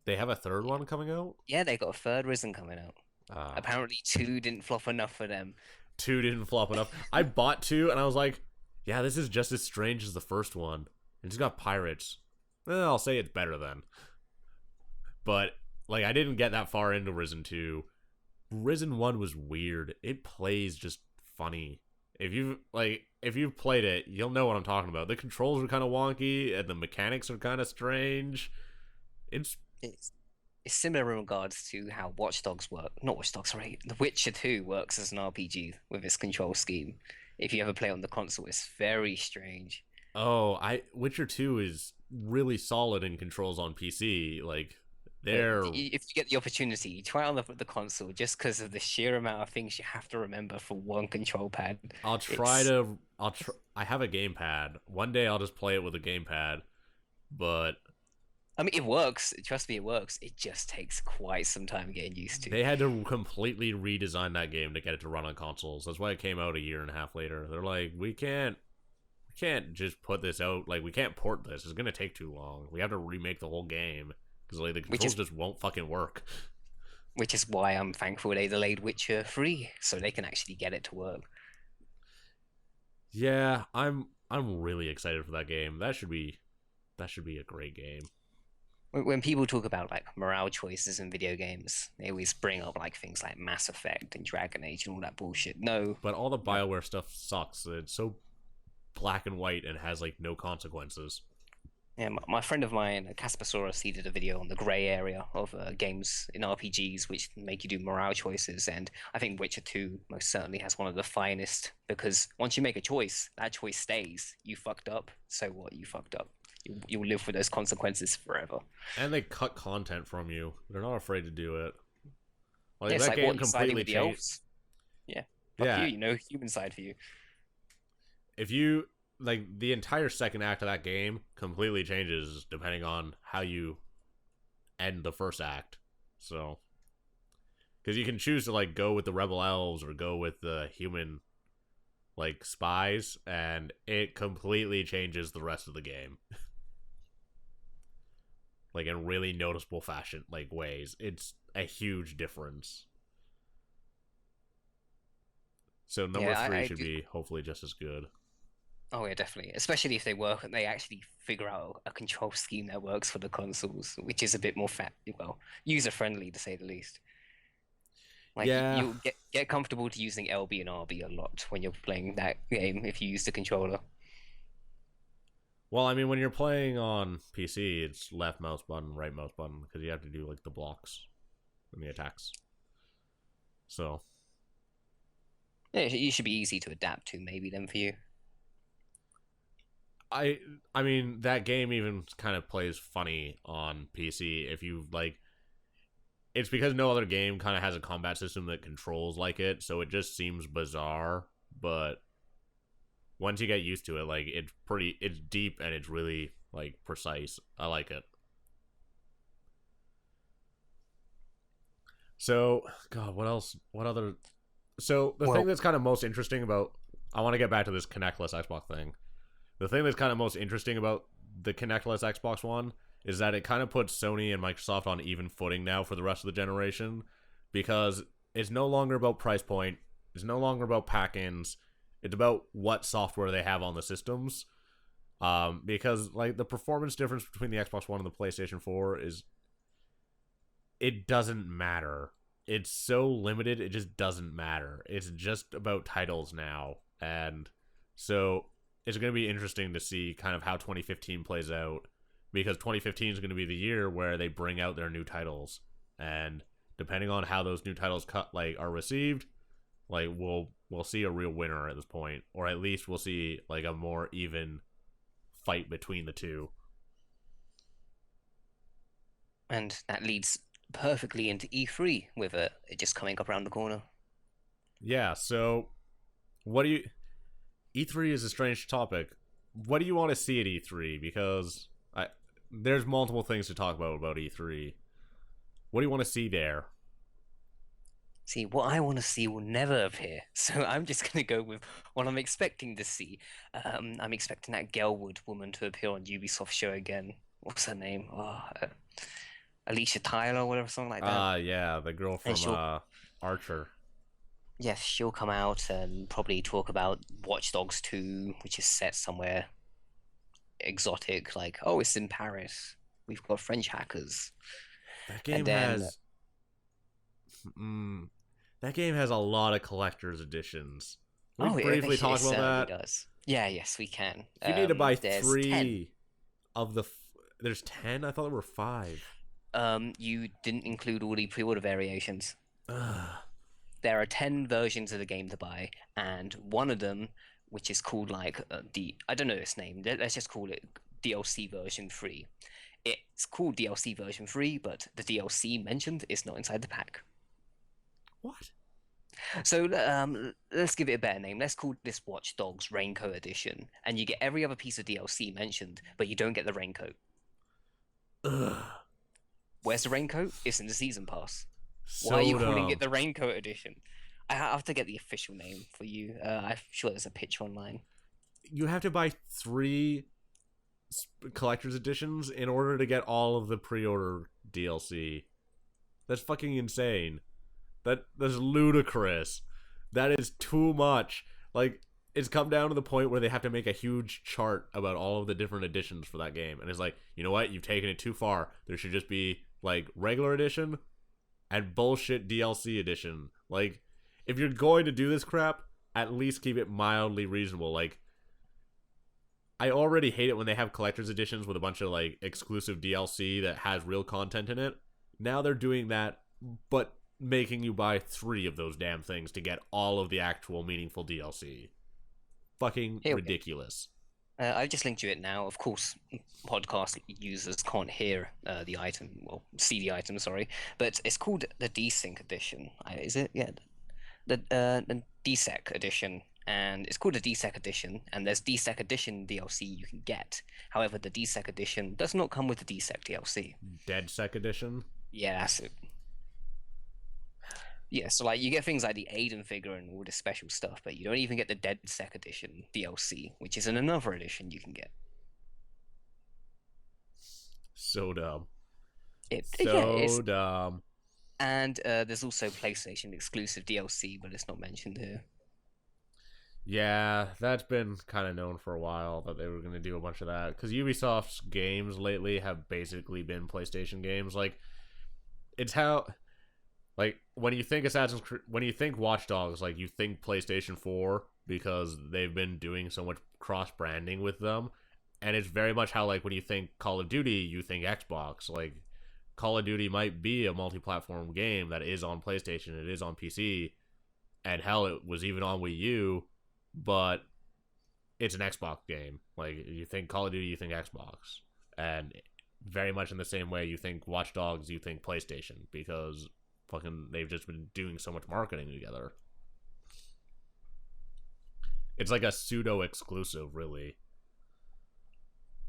They have a third one coming out? Yeah, they got a third Risen coming out. Uh, Apparently, two didn't flop enough for them. 2 didn't flop enough. I bought 2 and I was like, yeah, this is just as strange as the first one. It's got pirates. I'll say it's better then. But like, I didn't get that far into Risen 2. Risen 1 was weird. It plays just funny. If you've played it, you'll know what I'm talking about. The controls are kind of wonky and the mechanics are kind of strange. It's It's it's similar in regards to how Watch Dogs work. Not Watch Dogs, sorry. The Witcher 2 works as an RPG with its control scheme. If you ever play on the console, it's very strange. I Witcher 2 is really solid in controls on PC. Like But they're if you get the opportunity, try it on the console just because of the sheer amount of things you have to remember for one control pad. It's, I have a gamepad. One day I'll just play it with a gamepad, but I mean, it works. Trust me, it works. It just takes quite some time getting used to. they had to completely redesign that game to get it to run on consoles. That's why it came out a year and a half later. They're like, we can't just put this out. Like, we can't port this. It's gonna take too long. We have to remake the whole game because like the Which controls is just won't fucking work. which is why I'm thankful they delayed Witcher 3 so they can actually get it to work. Yeah, I'm really excited for that game. That should be a great game. When people talk about like morale choices in video games, they always bring up like things like Mass Effect and Dragon Age and all that bullshit. No, But all the no. BioWare stuff sucks. It's so black and white and has like no consequences. Yeah, my friend of mine, Caspasaurus, he did a video on the grey area of games in RPGs which make you do morale choices, and I think Witcher 2 most certainly has one of the finest because once you make a choice, that choice stays. You fucked up, so what? You fucked up. You'll live with those consequences forever. And they cut content from you. They're not afraid to do it. Like Yeah, it's that like game what you siding completely with the changed. elves. Yeah, fuck Yeah, you. You know, human side for you. if you like the entire second act of that game completely changes depending on how you end the first act. So, because you can choose to like go with the rebel elves or go with the human like spies, and it completely changes the rest of the game. Like in really noticeable fashion, like ways. It's a huge difference. So number Yeah, three I should do. be hopefully just as good. Oh yeah, definitely. Especially if they work and they actually figure out a control scheme that works for the consoles, which is a bit more user friendly to say the least. Like Yeah. you'll get comfortable to using LB and RB a lot when you're playing that game if you use the controller. Well, I mean, when you're playing on PC, it's left mouse button, right mouse button, because you have to do like the blocks and the attacks. So Yeah, it should be easy to adapt to maybe then for you. I I mean that game even kind of plays funny on PC if you like. It's because no other game kind of has a combat system that controls like it, so it just seems bizarre. But once you get used to it, like it's deep and it's really like precise. I like it. So, God, what else? What other? So the thing Well, that's kind of most interesting about, I want to get back to this Kinect-less Xbox thing. The thing that's kind of most interesting about the Kinect-less Xbox One is that it kind of puts Sony and Microsoft on even footing now for the rest of the generation, because it's no longer about price point. It's no longer about pack-ins. It's about what software they have on the systems. Because like the performance difference between the Xbox One and the PlayStation 4 is, it doesn't matter. It's so limited, it just doesn't matter. It's just about titles now. And so it's going to be interesting to see kind of how 2015 plays out, because 2015 is going to be the year where they bring out their new titles. And depending on how those new titles are received, like we'll see a real winner at this point, or at least we'll see like a more even fight between the two. and that leads perfectly into E3 with it just coming up around the corner. Yeah, so what do you E3 is a strange topic. What do you want to see at E3? Because there's multiple things to talk about E3. What do you want to see there? See, what I want to see will never appear. So I'm just going to go with what I'm expecting to see. I'm expecting that Gelwood woman to appear on Ubisoft show again. What's her name? Alicia Tyler or whatever, something like that. Yeah, the girl And from she'll, Archer. Yes, she'll come out and probably talk about Watch Dogs 2, which is set somewhere exotic, like, oh, it's in Paris. We've got French hackers. That And game then, has that game has a lot of collector's editions. Can we oh, briefly it talk about certainly that? does. Yeah, yes, we can. If you need to buy There's 10. 3 of the there's 10. I thought there were 5. You didn't include all the pre-order variations. Ugh. There are 10 versions of the game to buy, and one of them, which is called like I don't know its name. Let's just call it DLC version 3. It's called DLC version 3, but the DLC mentioned is not inside the pack. What? So let's give it a better name. Let's call this Watch Dogs Raincoat Edition, and you get every other piece of DLC mentioned, but you don't get the raincoat. Ugh. Where's the raincoat? It's in the season pass. Why So are you calling dumb. it the Raincoat Edition? I have to get the official name for you. I'm sure there's a picture online. You have to buy 3 collector's editions in order to get all of the pre-order DLC. That's fucking insane. That's ludicrous. That is too much. Like, it's come down to the point where they have to make a huge chart about all of the different editions for that game. And it's like, you know what? You've taken it too far. There should just be, like, regular edition and bullshit DLC edition. Like, if you're going to do this crap, at least keep it mildly reasonable. Like, I already hate it when they have collector's editions with a bunch of, like, exclusive DLC that has real content in it. Now they're doing that, but making you buy 3 of those damn things to get all of the actual meaningful DLC. Fucking Here we go. ridiculous. I've just linked you it now. Of course, podcast users can't hear the item, well, see the item, sorry, but it's called the Desync Edition. Is it? Yeah, the DSEC Edition, and it's called the DSEC Edition, and there's DSEC Edition DLC you can get. However, the DSEC Edition does not come with the DSEC DLC. Dead Sec Edition? Yeah, that's it. Yeah, so like you get things like the Aiden figure and all this special stuff, but you don't even get the Dead Sec Edition DLC, which is in another edition you can get. So dumb. It's Dumb. and there's also PlayStation exclusive DLC, but it's not mentioned here. Yeah, that's been kind of known for a while that they were going to do a bunch of that. Because Ubisoft's games lately have basically been PlayStation games. Like, it's how... Like, when you think when you think Watch Dogs, like, you think PlayStation 4 because they've been doing so much cross-branding with them. And it's very much how, like, when you think Call of Duty, you think Xbox. Like, Call of Duty might be a multi-platform game that is on PlayStation, it is on PC, and hell, it was even on Wii U, but it's an Xbox game. Like, you think Call of Duty, you think Xbox. And very much in the same way you think Watch Dogs, you think PlayStation, because fucking they've just been doing so much marketing together. It's like a pseudo exclusive, really.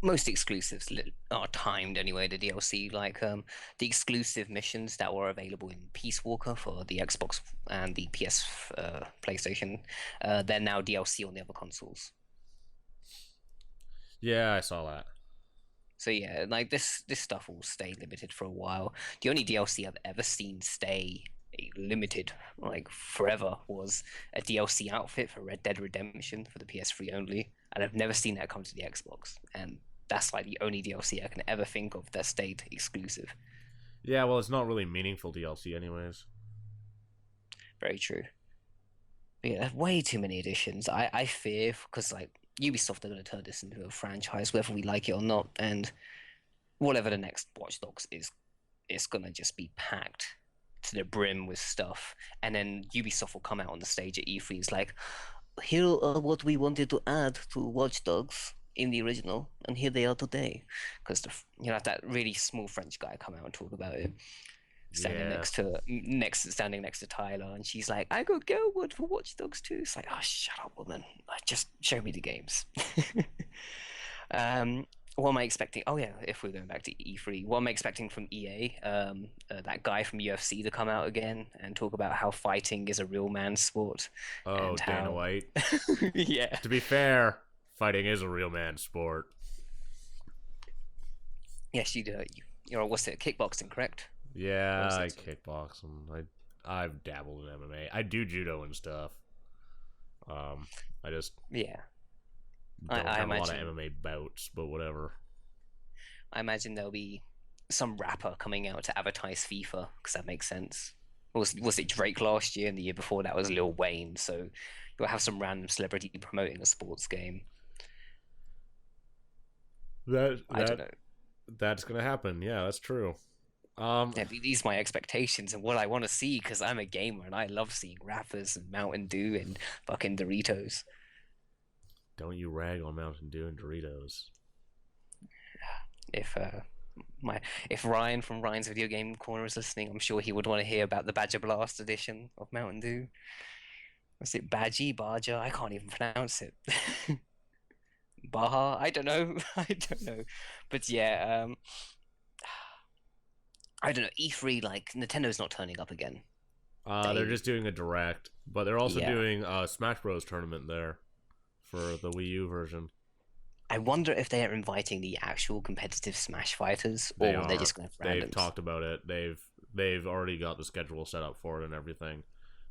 Most exclusives are timed anyway. The DLC, like the exclusive missions that were available in Peace Walker for the Xbox and the PS PlayStation, they're now DLC on the other consoles. Yeah, I saw that. So yeah, like this stuff will stay limited for a while. The only DLC I've ever seen stay limited, like forever, was a DLC outfit for Red Dead Redemption for the PS3 only, and I've never seen that come to the Xbox. And that's like the only DLC I can ever think of that stayed exclusive. Yeah, well, it's not really meaningful DLC anyways. Very true. But yeah, way too many editions. I fear because like Ubisoft are going to turn this into a franchise, whether we like it or not, and whatever the next Watch Dogs is, it's going to just be packed to the brim with stuff. And then Ubisoft will come out on the stage at E3. It's like, here are what we wanted to add to Watch Dogs in the original, and here they are today. Because that really small French guy come out and talk about it, standing Yeah. standing next to Tyler, and she's like, "I got Girlwood for Watch Dogs too." It's like, oh, shut up, woman! Just show me the games. What am I expecting? Oh yeah, if we're going back to E3, what am I expecting from EA? That guy from UFC to come out again and talk about how fighting is a real man's sport, Oh, and Dana how White. yeah. To be fair, fighting is a real man's sport. Yes, you do. You're what's it? Kickboxing, correct? Or Yeah, is I it- kickbox and I've dabbled in MMA. I do judo and stuff. I just Yeah, don't I have a lot of imagine. MMA bouts, but whatever. I imagine there'll be some rapper coming out to advertise FIFA because that makes sense. Was it Drake last year, and the year before that was Lil Wayne? So you'll have some random celebrity promoting a sports game. That I don't that know. that's gonna happen. Yeah, that's true. Um, Yeah, these are my expectations and what I want to see because I'm a gamer and I love seeing rappers and Mountain Dew and fucking Doritos. don't you rag on Mountain Dew and Doritos. If my if Ryan from Ryan's Video Game Corner is listening, I'm sure he would want to hear about the Badger Blast edition of Mountain Dew. Was it Badgie, Barger? I can't even pronounce it. Baja? I don't know. I don't know. But yeah, I don't know. E3, like Nintendo's not turning up again. They're They, just doing a direct, but they're also yeah. doing a Smash Bros tournament there for the Wii U version. I wonder if they are inviting the actual competitive Smash fighters They or they're are. just going to have They've randoms. talked about it. They've already got the schedule set up for it and everything.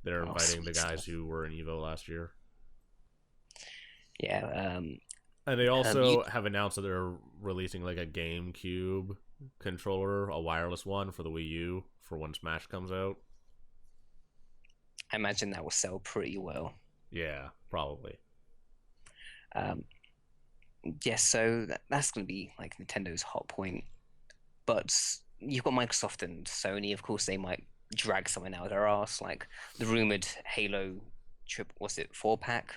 They're Oh, inviting the sweet guys stuff. who were in Evo last year. Yeah. And they You, also have announced that they're releasing like a GameCube controller, a wireless one for the Wii U for when Smash comes out. I imagine that will sell pretty well. Yeah, probably. Um, yes, so that's going to be like Nintendo's hot point. But you've got Microsoft and Sony. Of course, they might drag something out of their ass, like the rumored Halo trip. Was it 4 pack?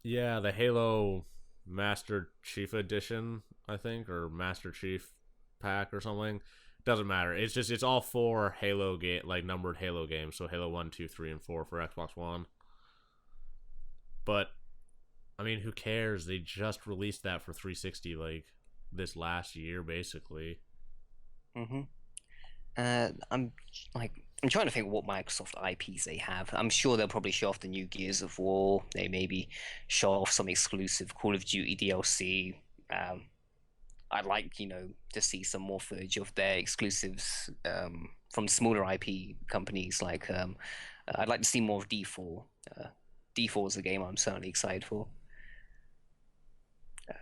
Yeah, the Halo Master Chief Edition, I think, or Master Chief pack or something. Doesn't matter. It's all four Halo game like numbered Halo games. So Halo 1, 2, 3, and 4 for Xbox One. But I mean, who cares? They just released that for 360 like this last year, basically. Mm-hmm. I'm like I'm trying to think what Microsoft IPs they have. I'm sure they'll probably show off the new Gears of War. They maybe show off some exclusive Call of Duty DLC. Um, I'd like, to see some more footage of their exclusives from smaller IP companies. Like, I'd like to see more of D4. D4 is a game I'm certainly excited for.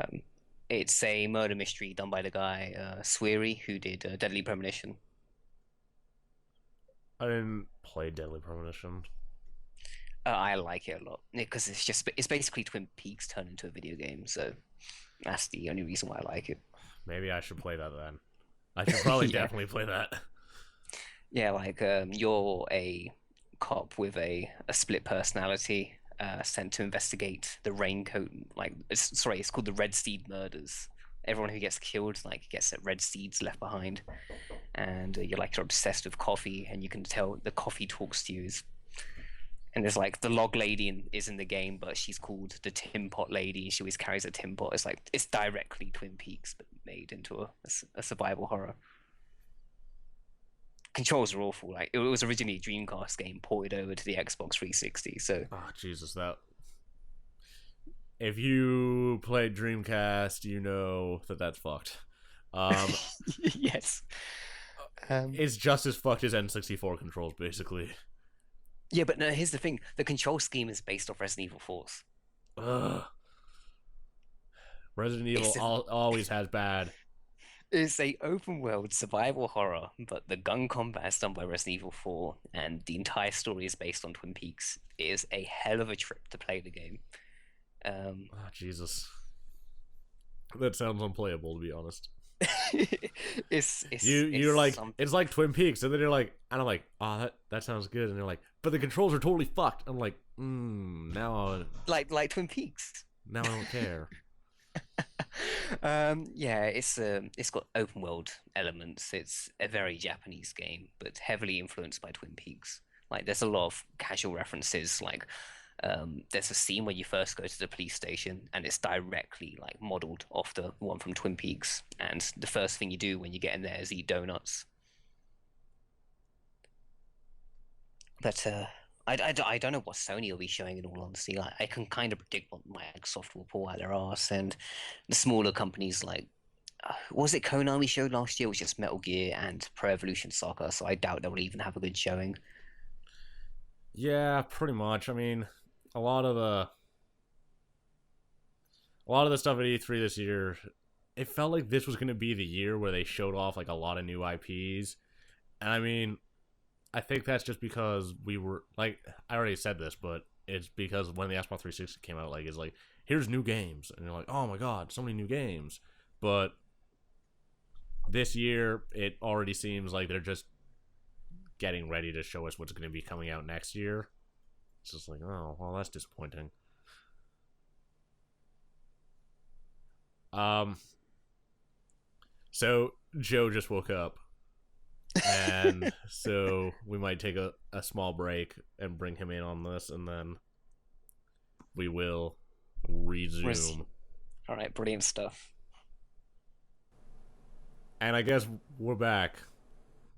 Um, it's a murder mystery done by the guy Sweary, who did Deadly Premonition. I didn't play Deadly Premonition. I like it a lot because it's basically Twin Peaks turned into a video game. So that's the only reason why I like it. Maybe I should play that then. I should probably Yeah, definitely play that. yeah. Like you're a cop with a split personality, sent to investigate the Raincoat. It's called the Red Steed murders. Everyone who gets killed gets red seeds left behind, and you're obsessed with coffee, and you can tell the coffee talks to you. And there's like the log lady is in the game, but she's called the Tin Pot Lady. She always carries a tin pot. It's directly Twin Peaks, but made into a survival horror. Controls are awful. Like it was originally a Dreamcast game ported over to the Xbox 360. So Oh Jesus, that if you played Dreamcast, you know that that's fucked. Um, yes, um, it's just as fucked as N64 controls, basically. yeah. But no, here's the thing: the control scheme is based off Resident Evil 4's. Ugh. Resident Evil It's a always has bad. It's a open world survival horror, but the gun combat is done by Resident Evil 4, and the entire story is based on Twin Peaks. It is a hell of a trip to play the game. Um, Oh Jesus, that sounds unplayable to be honest. it's You're like something. it's like Twin Peaks, and then you're like, and I'm like, oh that sounds good, and they're like, but the controls are totally fucked. I'm like, Like Twin Peaks. now I don't care. Yeah, it's got open world elements. It's a very Japanese game, but heavily influenced by Twin Peaks. Like there's a lot of casual references. Like there's a scene where you first go to the police station, and it's directly like modeled off the one from Twin Peaks. And the first thing you do when you get in there is eat donuts. But I don't know what Sony will be showing in all honesty. I can kind of predict what Microsoft will pull out their arse, and the smaller companies like, was it Konami showed last year, which is Metal Gear and Pro Evolution Soccer, so I doubt they will even have a good showing. Yeah, pretty much. I mean, a lot of the a lot of the stuff at E3 this year, it felt like this was going to be the year where they showed off like a lot of new IPs. And I mean, I think that's just because we were like, I already said this, but it's because when the Xbox 360 came out, like, it's like, here's new games, and you're like, oh my god, so many new games. But this year, it already seems like they're just getting ready to show us what's going to be coming out next year. It's just like, oh, well, that's disappointing. Um, so Joe just woke up, and so we might take a small break and bring him in on this, and then we will resume. All right, brilliant stuff. And I guess we're back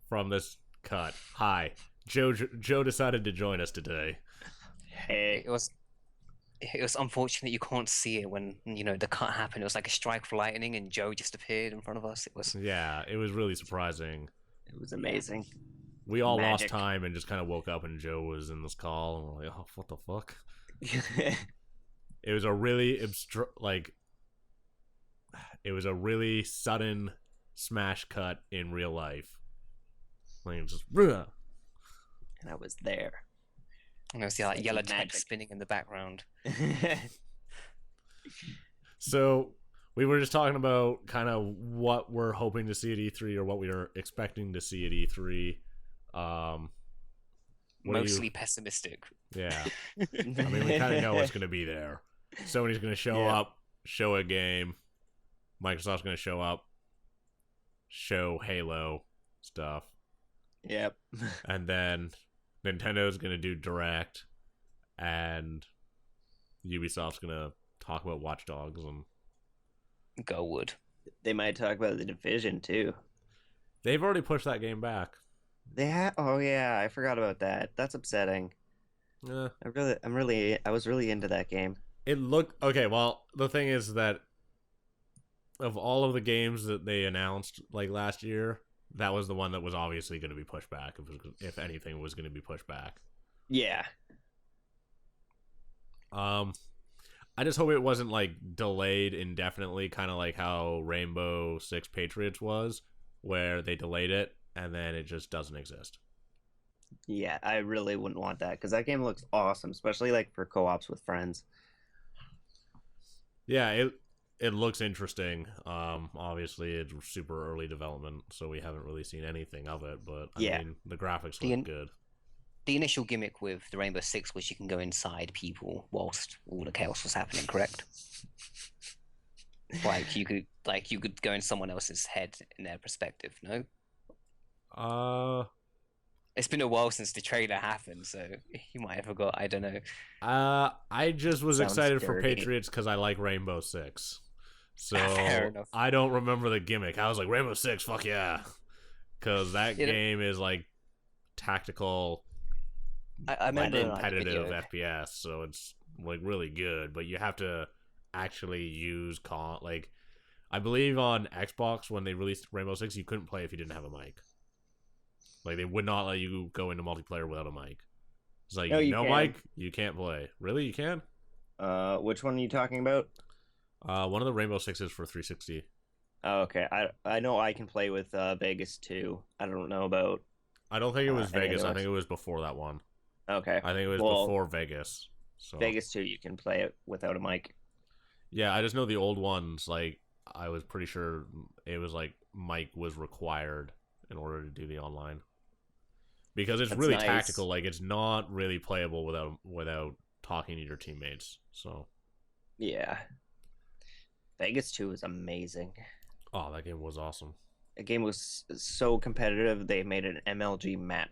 from this cut. Hi, Joe decided to join us today. Hey, it was unfortunate you can't see it when the cut happened. It was like a strike for lightning, and Joe just appeared in front of us. It was really surprising. It was amazing. We all lost time and just kind of woke up, and Joe was in this call, and we're like, "Oh, what the fuck?" It was a really it was a really sudden smash cut in real life. Like, just, and I was there. And I see like yellow text spinning in the background. So we were just talking about kind of what we're hoping to see at E3 or what we are expecting to see at E3. Mostly pessimistic. Yeah. I mean, we kind of know what's going to be there. Sony's going to show up, show a game. Microsoft's going to show up, show Halo stuff. Yep. And then Nintendo's going to do Direct, and Ubisoft's going to talk about Watch Dogs and Go Wood. They might talk about The Division too. They've already pushed that game back. Oh yeah, I forgot about that. That's upsetting. Yeah. I was really into that game. It looked okay. Well, the thing is that of all of the games that they announced like last year, that was the one that was obviously going to be pushed back. If anything was going to be pushed back. Yeah. I just hope it wasn't like delayed indefinitely, kind of like how Rainbow Six Patriots was, where they delayed it and then it just doesn't exist. Yeah, I really wouldn't want that because that game looks awesome, especially like for co-ops with friends. Yeah, it looks interesting. Obviously it's super early development, so we haven't really seen anything of it, but I mean, the graphics look good. The initial gimmick with the Rainbow Six was you can go inside people whilst all the chaos was happening, correct? you could go in someone else's head in their perspective, no? It's been a while since the trailer happened, so you might have forgot. I don't know. I just was excited scary. for Patriots because I like Rainbow Six. So Fair enough. I don't remember the gimmick. I was like, Rainbow Six, fuck yeah. Because that game is like tactical, I remember competitive FPS, so it's like really good, but you have to actually use like I believe on Xbox when they released Rainbow Six, you couldn't play if you didn't have a mic. Like they would not let you go into multiplayer without a mic. It's like no mic, you can't play. Really, you can? Which one are you talking about? One of the Rainbow Sixes for 360. Oh, okay. I know I can play with Vegas 2. I don't know about. I don't think it was Vegas. I think it was before that one. Okay. I think it was before Vegas. So Vegas 2, you can play it without a mic. Yeah, I just know the old ones. Like I was pretty sure it was like mic was required in order to do the online. Because it's really tactical, like it's not really playable without talking to your teammates. So, yeah, Vegas 2 is amazing. Oh, that game was awesome. The game was so competitive. They made an MLG map.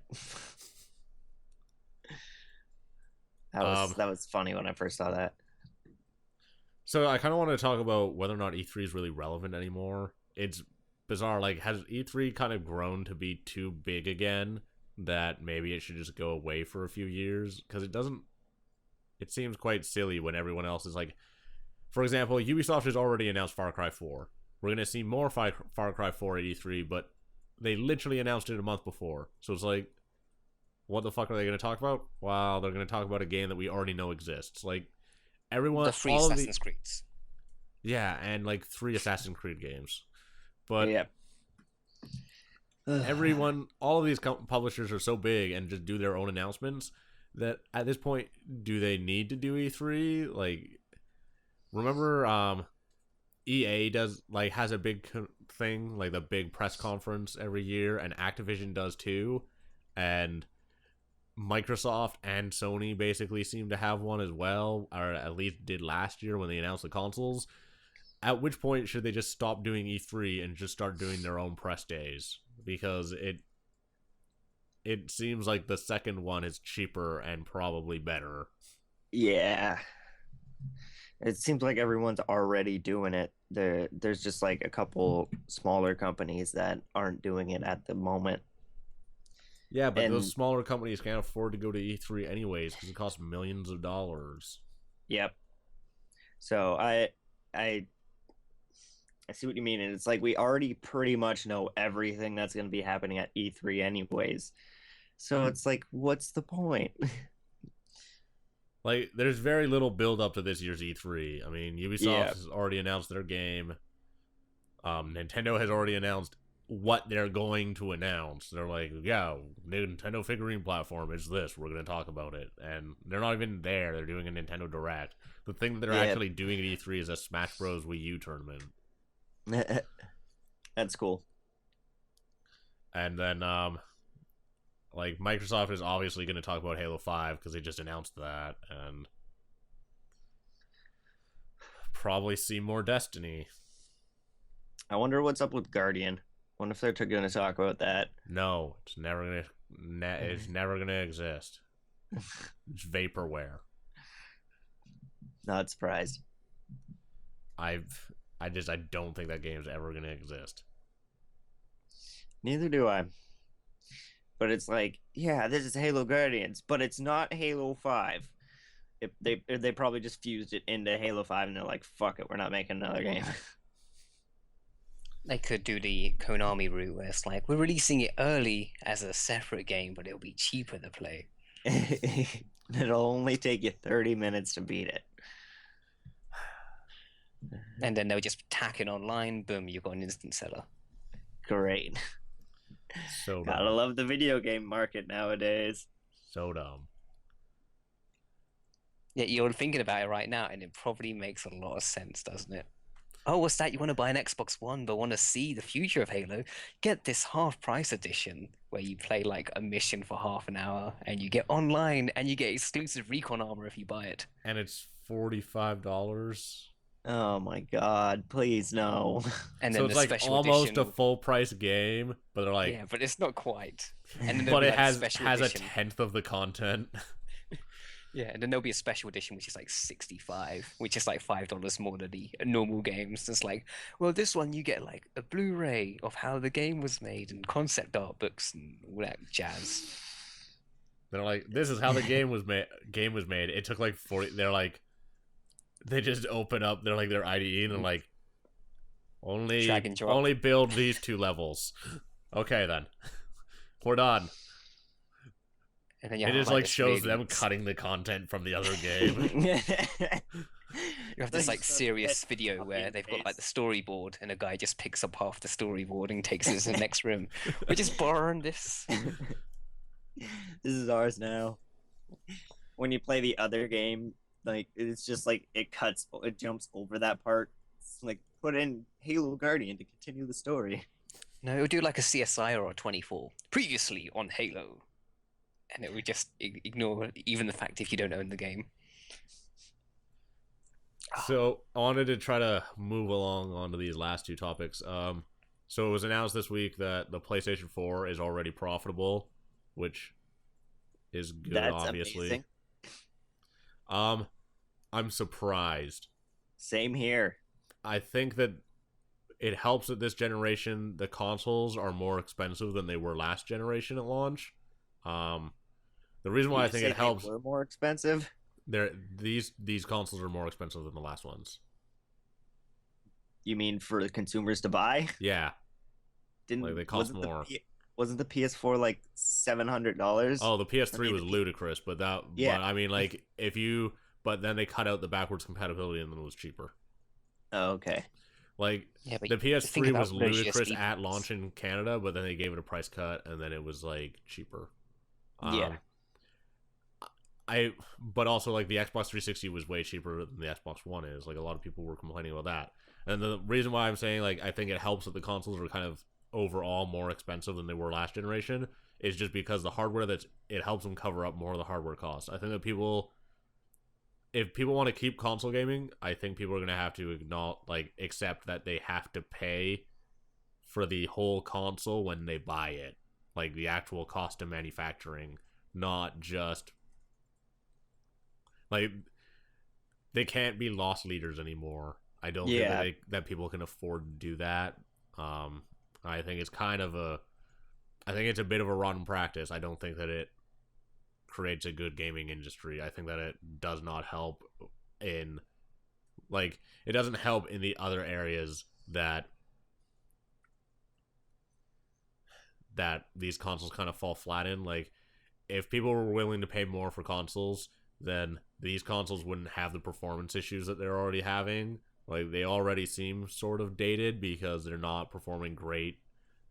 That was funny when I first saw that. So I kind of want to talk about whether or not E3 is really relevant anymore. It's bizarre. Like, has E3 kind of grown to be too big again? That maybe it should just go away for a few years, because it seems quite silly when everyone else is like, for example, Ubisoft has already announced Far Cry 4. We're going to see more Far Cry 4 at E3, but they literally announced it a month before. So it's like, what the fuck are they going to talk about? Well, they're going to talk about a game that we already know exists. Like, everyone, The free all of the, Assassin's Creeds. yeah, and like 3 Assassin's Creed games. But Yeah. everyone, all of these publishers are so big and just do their own announcements that at this point, do they need to do E3? Like, remember, EA has a big thing, like the big press conference every year, and Activision does too, and Microsoft and Sony basically seem to have one as well, or at least did last year when they announced the consoles. At which point should they just stop doing E3 and just start doing their own press days? Because it seems like the second one is cheaper and probably better. Yeah. It seems like everyone's already doing it. There's just like a couple smaller companies that aren't doing it at the moment. Yeah, but those smaller companies can't afford to go to E3 anyways because it costs millions of dollars. Yep. So I see what you mean, and it's like we already pretty much know everything that's going to be happening at E3 anyways. So it's like, what's the point? Like, there's very little build up to this year's E3. I mean, Ubisoft has already announced their game. Nintendo has already announced what they're going to announce. They're like, yeah, Nintendo figurine platform is this. We're going to talk about it. And they're not even there. They're doing a Nintendo Direct. The thing that they're actually doing at E3 is a Smash Bros. Wii U tournament. That's cool. And then, like, Microsoft is obviously going to talk about Halo 5 because they just announced that, and probably see more Destiny. I wonder what's up with Guardian. Wonder if they're going to talk about that. No, it's never gonna exist. It's vaporware. Not surprised. I don't think that game's ever gonna exist. Neither do I. But it's like, yeah, this is Halo Guardians, but it's not Halo 5. They probably just fused it into Halo 5 and they're like, fuck it, we're not making another game. They could do the Konami route where it's like, we're releasing it early as a separate game, but it'll be cheaper to play. It'll only take you 30 minutes to beat it. And then they'll just tack it online, boom, you've got an instant seller. Great. So dumb. Gotta love the video game market nowadays. So dumb. Yeah, you're thinking about it right now, and it probably makes a lot of sense, doesn't it? Oh, what's that? You want to buy an Xbox One, but want to see the future of Halo? Get this half-price edition, where you play like a mission for half an hour, and you get online, and you get exclusive recon armor if you buy it. And it's $45. Oh my god, please no. And so then it's the like special almost edition... a full price game, but they're like, yeah, but it's not quite. And then but it like has edition. a tenth of the content. Yeah, and then there'll be a special edition which is like $65, which is like $5 more than the normal games. It's like, well, this one you get like a Blu-ray of how the game was made and concept art books and all that jazz. They're like, this is how the game was made. It took like 40. They're like, they just open up. They're like their IDE and they're like, only build these 2 levels. Okay, then we're done. And then it just like shows them cutting the content from the other game. You have this like serious video where they've got like the storyboard and a guy just picks up half the storyboard and takes it to the next room. We're just borrowing this. This is ours now. When you play the other game, like it's just like it jumps over that part. It's like put in Halo Guardian to continue the story. No, it would do like a CSI or a 24. Previously on Halo. And it would just ignore even the fact if you don't own the game. So I wanted to try to move along onto these last 2 topics. So it was announced this week that the PlayStation 4 is already profitable, which is good. That's obviously amazing. I'm surprised. Same here. I think that it helps that this generation the consoles are more expensive than they were last generation at launch. The reason why I think it helps, were more expensive. These consoles are more expensive than the last ones. You mean for the consumers to buy? Yeah, like they cost more. wasn't the PS4 like $700? Oh, the I PS3 mean, was ludicrous, but yeah. I mean, like, but then they cut out the backwards compatibility and then it was cheaper. Oh, okay. Like, Yeah, but the think PS3 about was those ludicrous USB at ports. launch in Canada, but then they gave it a price cut and then it was like cheaper. Yeah. Um, but also like the Xbox 360 was way cheaper than the Xbox One is. Like a lot of people were complaining about that. And the reason why I'm saying like I think it helps that the consoles are kind of overall more expensive than they were last generation is just because the hardware it helps them cover up more of the hardware costs. I think that if people want to keep console gaming, I think people are going to have to accept that they have to pay for the whole console when they buy it. Like the actual cost of manufacturing, not just like they can't be loss leaders anymore. I don't think Yeah. that people can afford to do that. I think it's I think it's a bit of a rotten practice. I don't think that it creates a good gaming industry. I think that it does not help in it doesn't help in the other areas that these consoles kind of fall flat in. Like if people were willing to pay more for consoles, then these consoles wouldn't have the performance issues that they're already having. Like they already seem sort of dated because they're not performing great,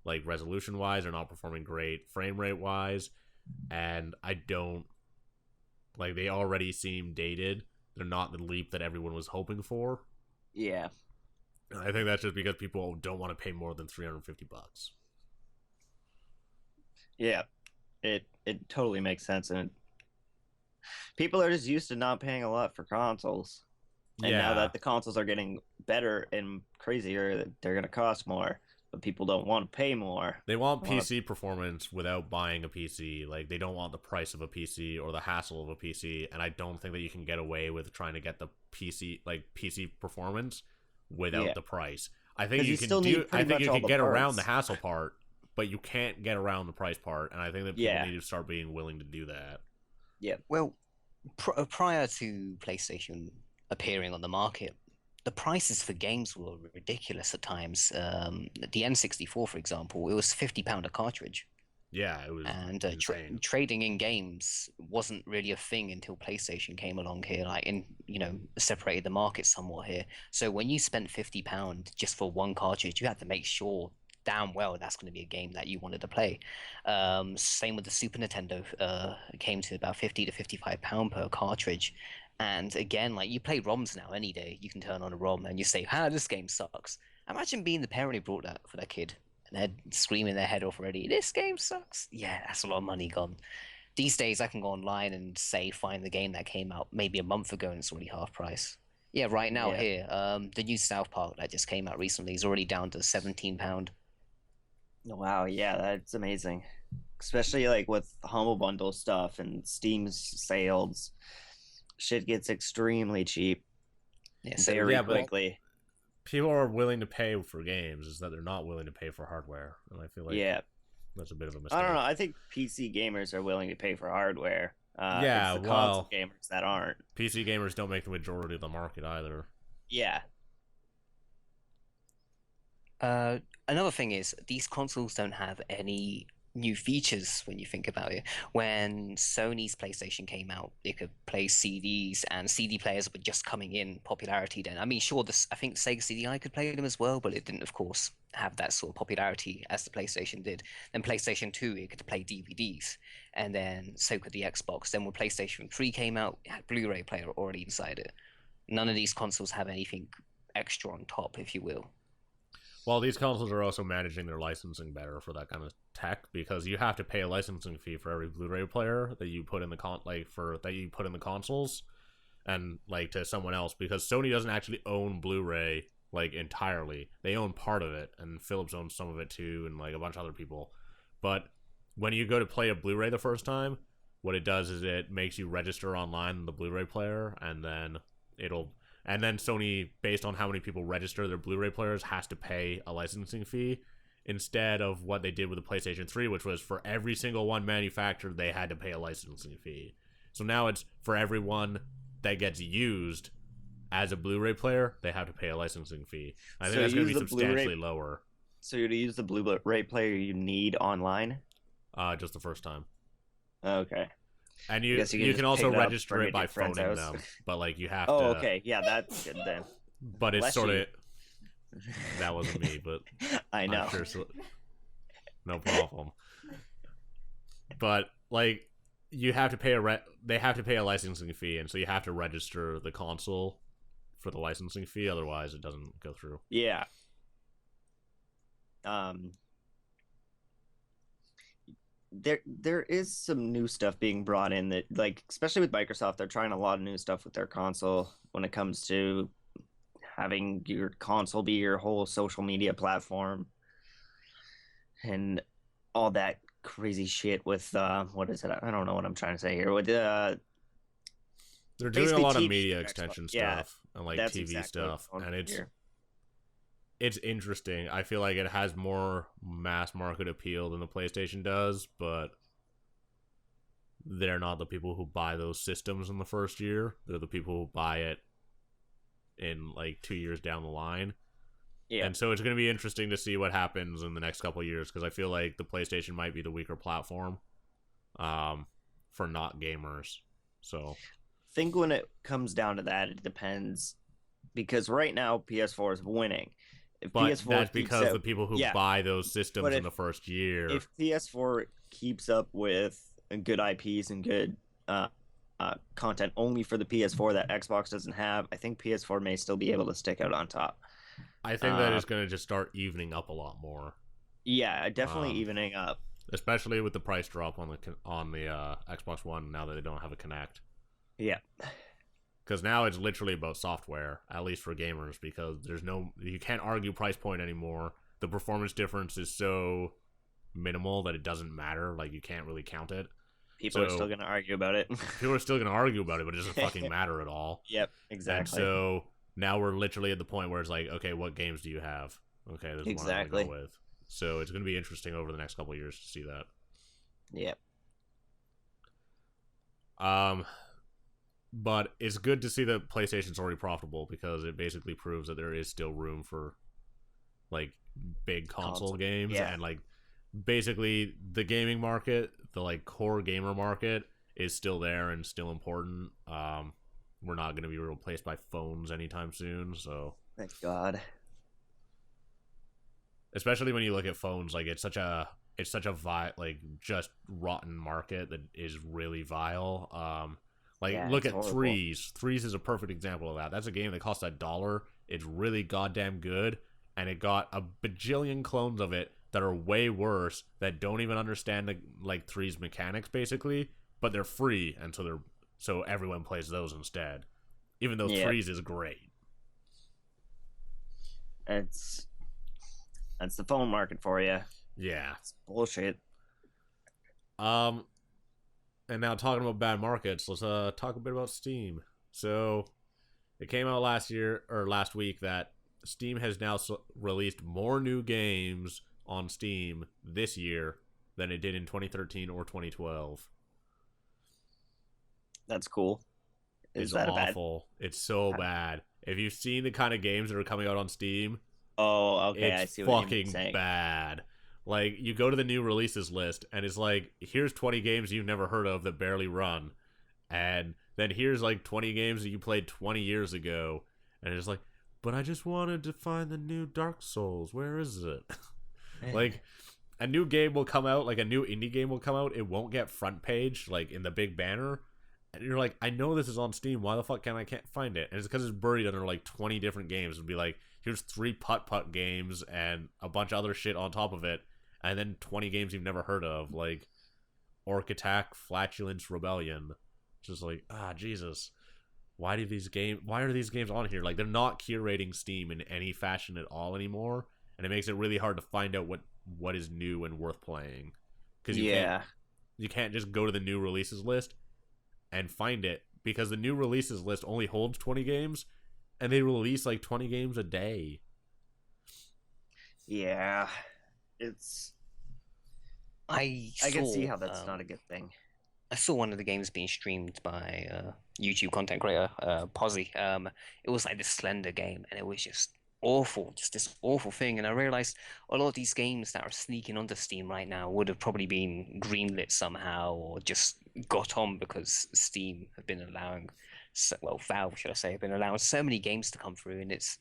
like resolution wise, they're not performing great frame rate wise, and I don't like they already seem dated. They're not the leap that everyone was hoping for. Yeah. I think that's just because people don't want to pay more than $350. Yeah. It totally makes sense, and people are just used to not paying a lot for consoles. And now Yeah, that the consoles are getting better and crazier, they're going to cost more, but people don't want to pay more. they want They wanna- PC performance without buying a PC. Like they don't want the price of a PC or the hassle of a PC, and I don't think that you can get away with trying to get the PC performance without Yeah. the price. I think 'Cause you you can still need do. I pretty think much you all can the get around the parts. hassle part, but you can't get around the price part. And I think that people Yeah. need to start being willing to do that. Yeah. Well, prior to PlayStation appearing on the market, the prices for games were ridiculous at times. The N64, for example, it was £50 a cartridge, Yeah, it was and insane. trading in games wasn't really a thing until PlayStation came along here, separated the market somewhat here. So when you spent £50 just for one cartridge, you had to make sure damn well that's going to be a game that you wanted to play. Same with the Super Nintendo. It came to about £50 to £55 per cartridge. And again, like you play ROMs now any day, you can turn on a ROM and you say, "Ah, this game sucks." Imagine being the parent who brought that for their kid and they're screaming their head off already. This game sucks. Yeah, that's a lot of money gone. These days, I can go online and say find the game that came out maybe a month ago and it's already half price. Yeah, right now Yeah. here, the new South Park that just came out recently is already down to £17. Wow. Yeah, that's amazing. Especially like with Humble Bundle stuff and Steam's sales, shit gets extremely cheap Yeah, so very Yeah, but quickly. people are willing to pay for games. Is that they're not willing to pay for hardware, and I feel like Yeah. that's a bit of a I mistake. don't know. I think PC gamers are willing to pay for hardware. Yeah, It's the well, console gamers that aren't. PC gamers don't make the majority of the market either. Yeah. Another thing is these consoles don't have any new features when you think about it. When Sony's PlayStation came out, it could play CDs, and CD players were just coming in popularity then. I mean, sure, I think Sega CDI could play them as well, but it didn't, of course, have that sort of popularity as the PlayStation did. Then PlayStation 2, it could play DVDs, and then so could the Xbox. Then when PlayStation 3 came out, it had Blu-ray player already inside it. None of these consoles have anything extra on top, if you will. Well, these consoles are also managing their licensing better for that kind of tech because you have to pay a licensing fee for every Blu-ray player that you put in the consoles, and like to someone else because Sony doesn't actually own Blu-ray like entirely. They own part of it, and Philips owns some of it too, and like a bunch of other people. But when you go to play a Blu-ray the first time, what it does is it makes you register online in the Blu-ray player, and then Sony, based on how many people register their Blu-ray players, has to pay a licensing fee instead of what they did with the PlayStation 3, which was for every single one manufactured, they had to pay a licensing fee. So now it's for everyone that gets used as a Blu-ray player, they have to pay a licensing fee. I think So that's going to use be the Blu-ray- substantially lower. So to use the Blu-ray player, you need online. Just the first time. Okay. And I you guess you you just can also pick it up, register bring it it to by your friend's phoning house. them, but like you have Oh, to. okay. Yeah, that's good then. But it's Bless sort you. of that wasn't me, but I know. I'm sure no problem. But like you have to pay they have to pay a licensing fee, and so you have to register the console for the licensing fee, otherwise it doesn't go through. Yeah. There is some new stuff being brought in that, like, especially with Microsoft, they're trying a lot of new stuff with their console when it comes to having your console be your whole social media platform and all that crazy shit with what is it? I don't know what I'm trying to say here. With They're doing a basically lot of TV media for extension Xbox. Yeah, stuff and like that's TV exactly what stuff, I'm going and for here. it's interesting. I feel like it has more mass market appeal than the PlayStation does, but they're not the people who buy those systems in the first year. They're the people who buy it in like 2 years down the line. Yeah. And so it's going to be interesting to see what happens in the next couple of years, because I feel like the PlayStation might be the weaker platform for not gamers. So I think when it comes down to that, it depends, because right now PS4 is winning. If but PS4 that's keeps because up, the people who yeah, buy those systems but in the first year. if PS4 keeps up with good IPs and good content only for the PS4 that Xbox doesn't have, I think PS4 may still be able to stick out on top. I think that is going to just start evening up a lot more. Yeah, definitely evening up, especially with the price drop on the Xbox One now that they don't have a Kinect. Yeah, because now it's literally about software, at least for gamers, because you can't argue price point anymore. The performance difference is so minimal that it doesn't matter. Like, you can't really count it. People are still going to argue about it. People are still going to argue about it, but it doesn't fucking matter at all. Yep, exactly. And so now we're literally at the point where it's like, okay, what games do you have? Okay, there's one I'm going to go with. So it's going to be interesting over the next couple of years to see that. Yep. But it's good to see that PlayStation's already profitable, because it basically proves that there is still room for like big console games. Yeah. And like basically the gaming market, the like core gamer market, is still there and still important. We're not going to be replaced by phones anytime soon, so thank God. Especially when you look at phones, like it's such a like just rotten market that is really vile. Like, yeah, look at horrible. Threes. Threes is a perfect example of that. That's a game that costs $1. It's really goddamn good, and it got a bajillion clones of it that are way worse, that don't even understand the like Threes mechanics, basically, but they're free, and so everyone plays those instead, even though Threes is great. That's the phone market for you. Yeah, it's bullshit. And now, talking about bad markets, let's talk a bit about Steam. So it came out last week that Steam has now released more new games on Steam this year than it did in 2013 or 2012. That's cool. It's awful. It's so bad. If you've seen the kind of games that are coming out on Steam, okay, it's I see what you're fucking saying. Bad. Like, you go to the new releases list, and it's like, here's 20 games you've never heard of that barely run. And then here's, like, 20 games that you played 20 years ago. And it's like, but I just wanted to find the new Dark Souls. Where is it? Like, a new game will come out, like, a new indie game will come out. It won't get front page, like, in the big banner. And you're like, I know this is on Steam. Why the fuck can't find it? And it's because it's buried under, like, 20 different games. It'd be like, here's 3 putt-putt games and a bunch of other shit on top of it. And then 20 games you've never heard of, like Orc Attack, Flatulence, Rebellion. Just like, Jesus. Why are these games on here? Like, they're not curating Steam in any fashion at all anymore. And it makes it really hard to find out what is new and worth playing. Because you can't just go to the new releases list and find it. Because the new releases list only holds 20 games. And they release like 20 games a day. Yeah. I can see how that's not a good thing. I saw one of the games being streamed by YouTube content creator Posy. It was like this Slender game, and it was just awful, just this awful thing. And I realized a lot of these games that are sneaking onto Steam right now would have probably been greenlit somehow or just got on because Steam have been allowing, so, well, Valve, should I say, have been allowing so many games to come through, and it's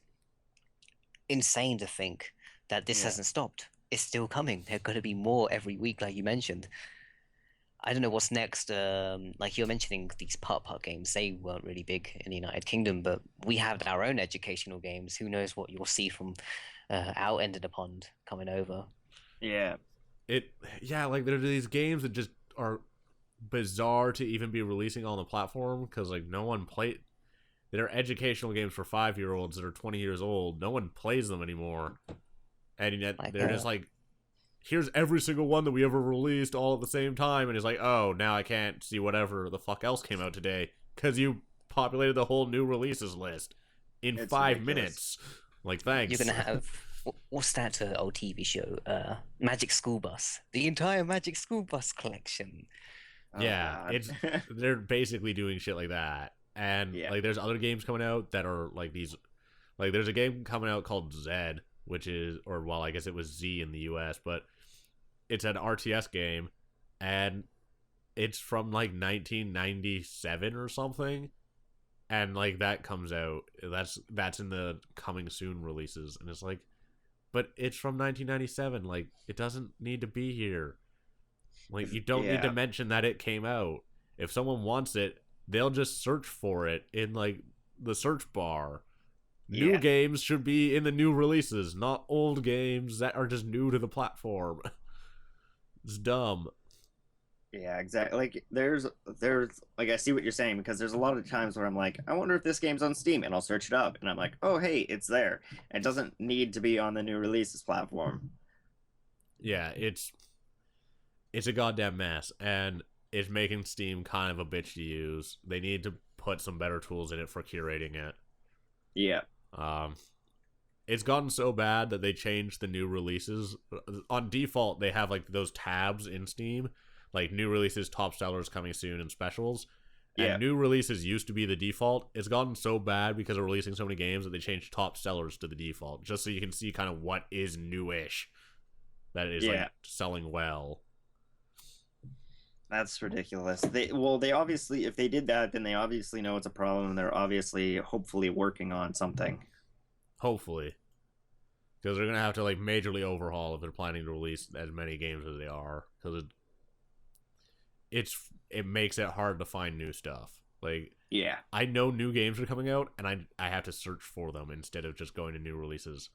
insane to think that this Yeah. hasn't stopped. It's still coming. There are going to be more every week, like you mentioned. I don't know what's next. Like you're mentioning these putt games, they weren't really big in the United Kingdom, but we have our own educational games. Who knows what you'll see from our end of the pond coming over? Yeah. Yeah, like there are these games that just are bizarre to even be releasing on the platform because like no one play. They're educational games for 5-year-olds that are 20 years old. No one plays them anymore, and yet Like, they're just like, here's every single one that we ever released all at the same time, and it's like, oh, now I can't see whatever the fuck else came out today because you populated the whole new releases list in It's 5 ridiculous. minutes. Like, thanks. you're gonna have what's that old TV show? Magic School Bus, the entire Magic School Bus collection. Oh, Yeah, God. they're basically doing shit like that, and Yeah. like there's other games coming out that are like these, like there's a game coming out called Zed, which is, or well, I guess it was Z in the U.S., but it's an RTS game, and it's from like 1997 or something, and like that comes out. That's in the coming soon releases, and it's like, but it's from 1997. Like it doesn't need to be here. Like you don't need to Yeah. mention that it came out. If someone wants it, they'll just search for it in like the search bar. New Yeah. games should be in the new releases, not old games that are just new to the platform. It's dumb. Yeah, exactly. Like there's like I see what you're saying because there's a lot of times where I'm like, I wonder if this game's on Steam, and I'll search it up, and I'm like, oh hey, it's there. It doesn't need to be on the new releases platform. Yeah, it's a goddamn mess, and it's making Steam kind of a bitch to use. They need to put some better tools in it for curating it. Yeah. Um, it's gotten so bad that they changed the new releases. On default, they have like those tabs in Steam, like new releases, top sellers coming soon, and specials. And Yeah. new releases used to be the default. It's gotten so bad because of releasing so many games that they changed top sellers to the default, just so you can see kind of what is newish that is Yeah. like selling well. That's ridiculous. They obviously, if they did that, then they obviously know it's a problem, and they're obviously hopefully working on something. Hopefully, because they're gonna have to like majorly overhaul if they're planning to release as many games as they are, because it makes it hard to find new stuff. Like Yeah. I know new games are coming out, and I have to search for them instead of just going to new releases.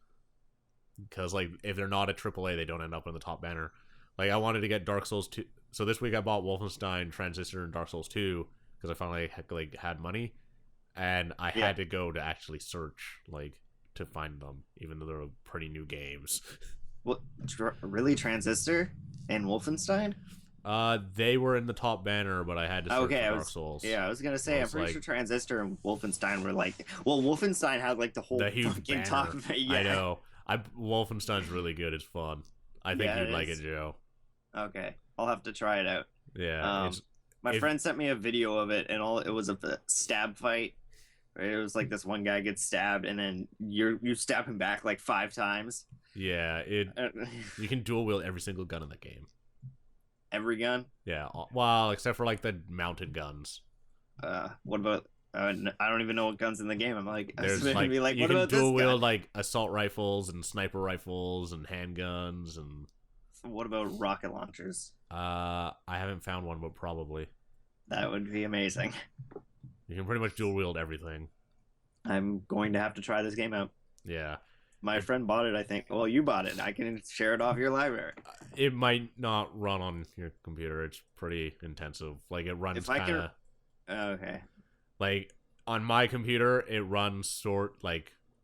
Because like if they're not a AAA, they don't end up in the top banner. Like I wanted to get Dark Souls 2, so this week I bought Wolfenstein, Transistor, and Dark Souls 2 because I finally had money, and I Yeah. had to go to actually search like to find them, even though they're pretty new games. What? Really, Transistor and Wolfenstein? They were in the top banner, but I had to search Okay, for I Dark was Souls. yeah, I was gonna say I I'm was pretty like- sure Transistor and Wolfenstein were like, well, Wolfenstein had like the whole The huge fucking banner. top. Yeah. I know. Wolfenstein's really good. It's fun. I think Yeah, you'd it like is. it, Joe. Okay, I'll have to try it out. Yeah. My if- friend sent me a video of it, and all it was a stab fight. Right? It was like this one guy gets stabbed, and then you stab him back like 5 times. yeah. You can dual wield every single gun in the game. Every gun. Yeah. Well, except for like the mounted guns. What about? I don't even know what guns in the game. I'm like, I was There's gonna like, be like, you what can about this dual wield gun? like assault rifles and sniper rifles and handguns and What about rocket launchers? I haven't found one, but probably That would be amazing. you can pretty much dual wield everything. I'm going to have to try this game out. Yeah. My friend bought it, I think. Well, you bought it. I can share it off your library. It might not run on your computer. It's pretty intensive. Like it runs If I kind can- of Okay. like on my computer. It runs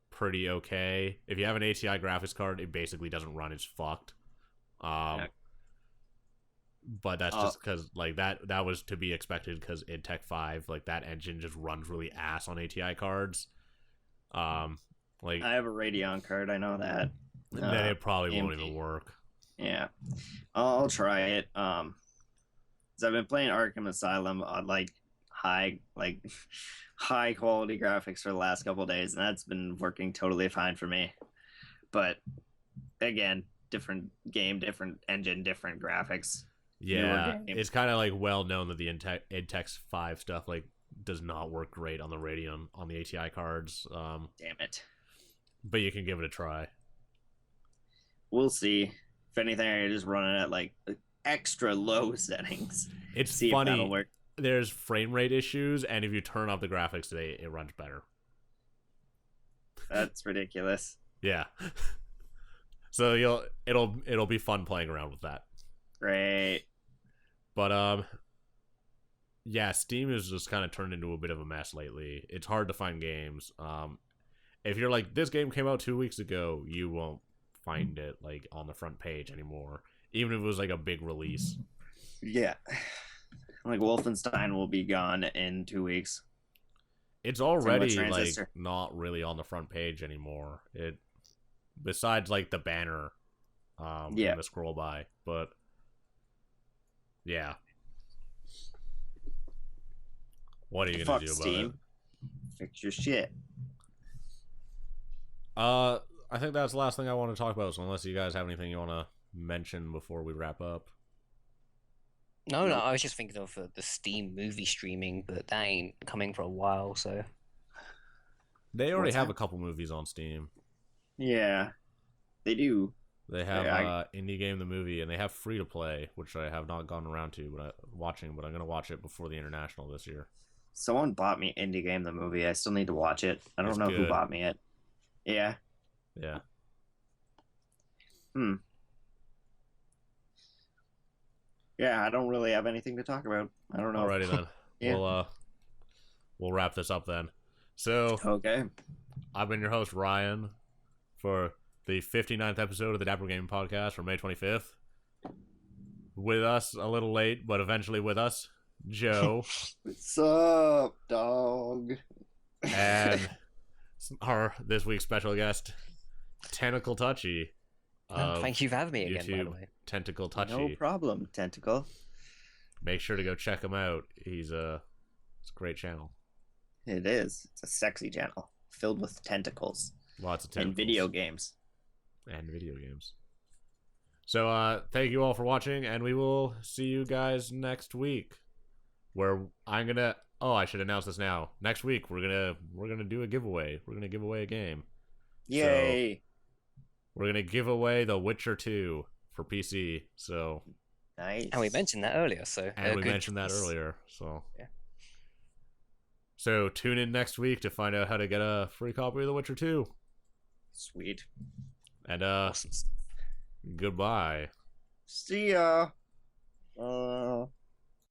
pretty okay. If you have an ATI graphics card, it basically doesn't run. It's fucked. Yeah. But that's just because like that was to be expected because in Tech 5 like that engine just runs really ass on ATI cards. Like I have a Radeon card. I know that. then it probably won't AMD. even work. Yeah. I'll try it. 'Cause I've been playing Arkham Asylum on like high quality graphics for the last couple of days, and that's been working totally fine for me. But again, different game, different engine, different graphics. Yeah, it's kind of like well known that the Intex 5 stuff like does not work great on the Radeon on the ATI cards. Damn it. But you can give it a try. We'll see. If anything, I just run it at like extra low settings. It's see funny. If that'll work. There's frame rate issues, and if you turn off the graphics today, it runs better. That's ridiculous. Yeah. So it'll be fun playing around with that. Great. But yeah, Steam has just kind of turned into a bit of a mess lately. It's hard to find games. If you're like, this game came out 2 weeks ago, you won't find it like on the front page anymore, even if it was like a big release. Yeah. Like Wolfenstein will be gone in 2 weeks. It's already like not really on the front page anymore. It besides like the banner and the scroll by, but yeah. What are you gonna do about Steam? it? Fix your shit. I think that's the last thing I want to talk about, so unless you guys have anything you want to mention before we wrap up. No, I was just thinking of the Steam movie streaming, but that ain't coming for a while, so. They already have a couple movies on Steam. Yeah, they do. They have Indie Game the movie, and they have Free to Play, which I have not gone around to, but I'm going to watch it before the International this year. Someone bought me Indie Game the movie. I still need to watch it. I don't know who bought me it. Yeah. Yeah. Yeah, I don't really have anything to talk about. I don't know. Alrighty then. Yeah. We'll wrap this up then. So, okay. I've been your host, Ryan, for the 59th episode of the Dapper Gaming Podcast for May 25th. With us, a little late, but eventually with us, Joe. What's up, dog? And our this week's special guest, Tentacle Touchy. Thank you for having me again, by the way. Tentacle Touchy. No problem, Tentacle. Make sure to go check him out. It's a great channel. It is. It's a sexy channel filled with tentacles. Lots of tentacles. And video games. So thank you all for watching, and we will see you guys next week, where I should announce this now. Next week we're gonna do a giveaway. We're gonna give away a game. Yay. So, we're gonna give away The Witcher 2 for PC. So nice. And we mentioned that earlier, so yeah. So tune in next week to find out how to get a free copy of The Witcher 2. Sweet. And awesome. goodbye. See ya.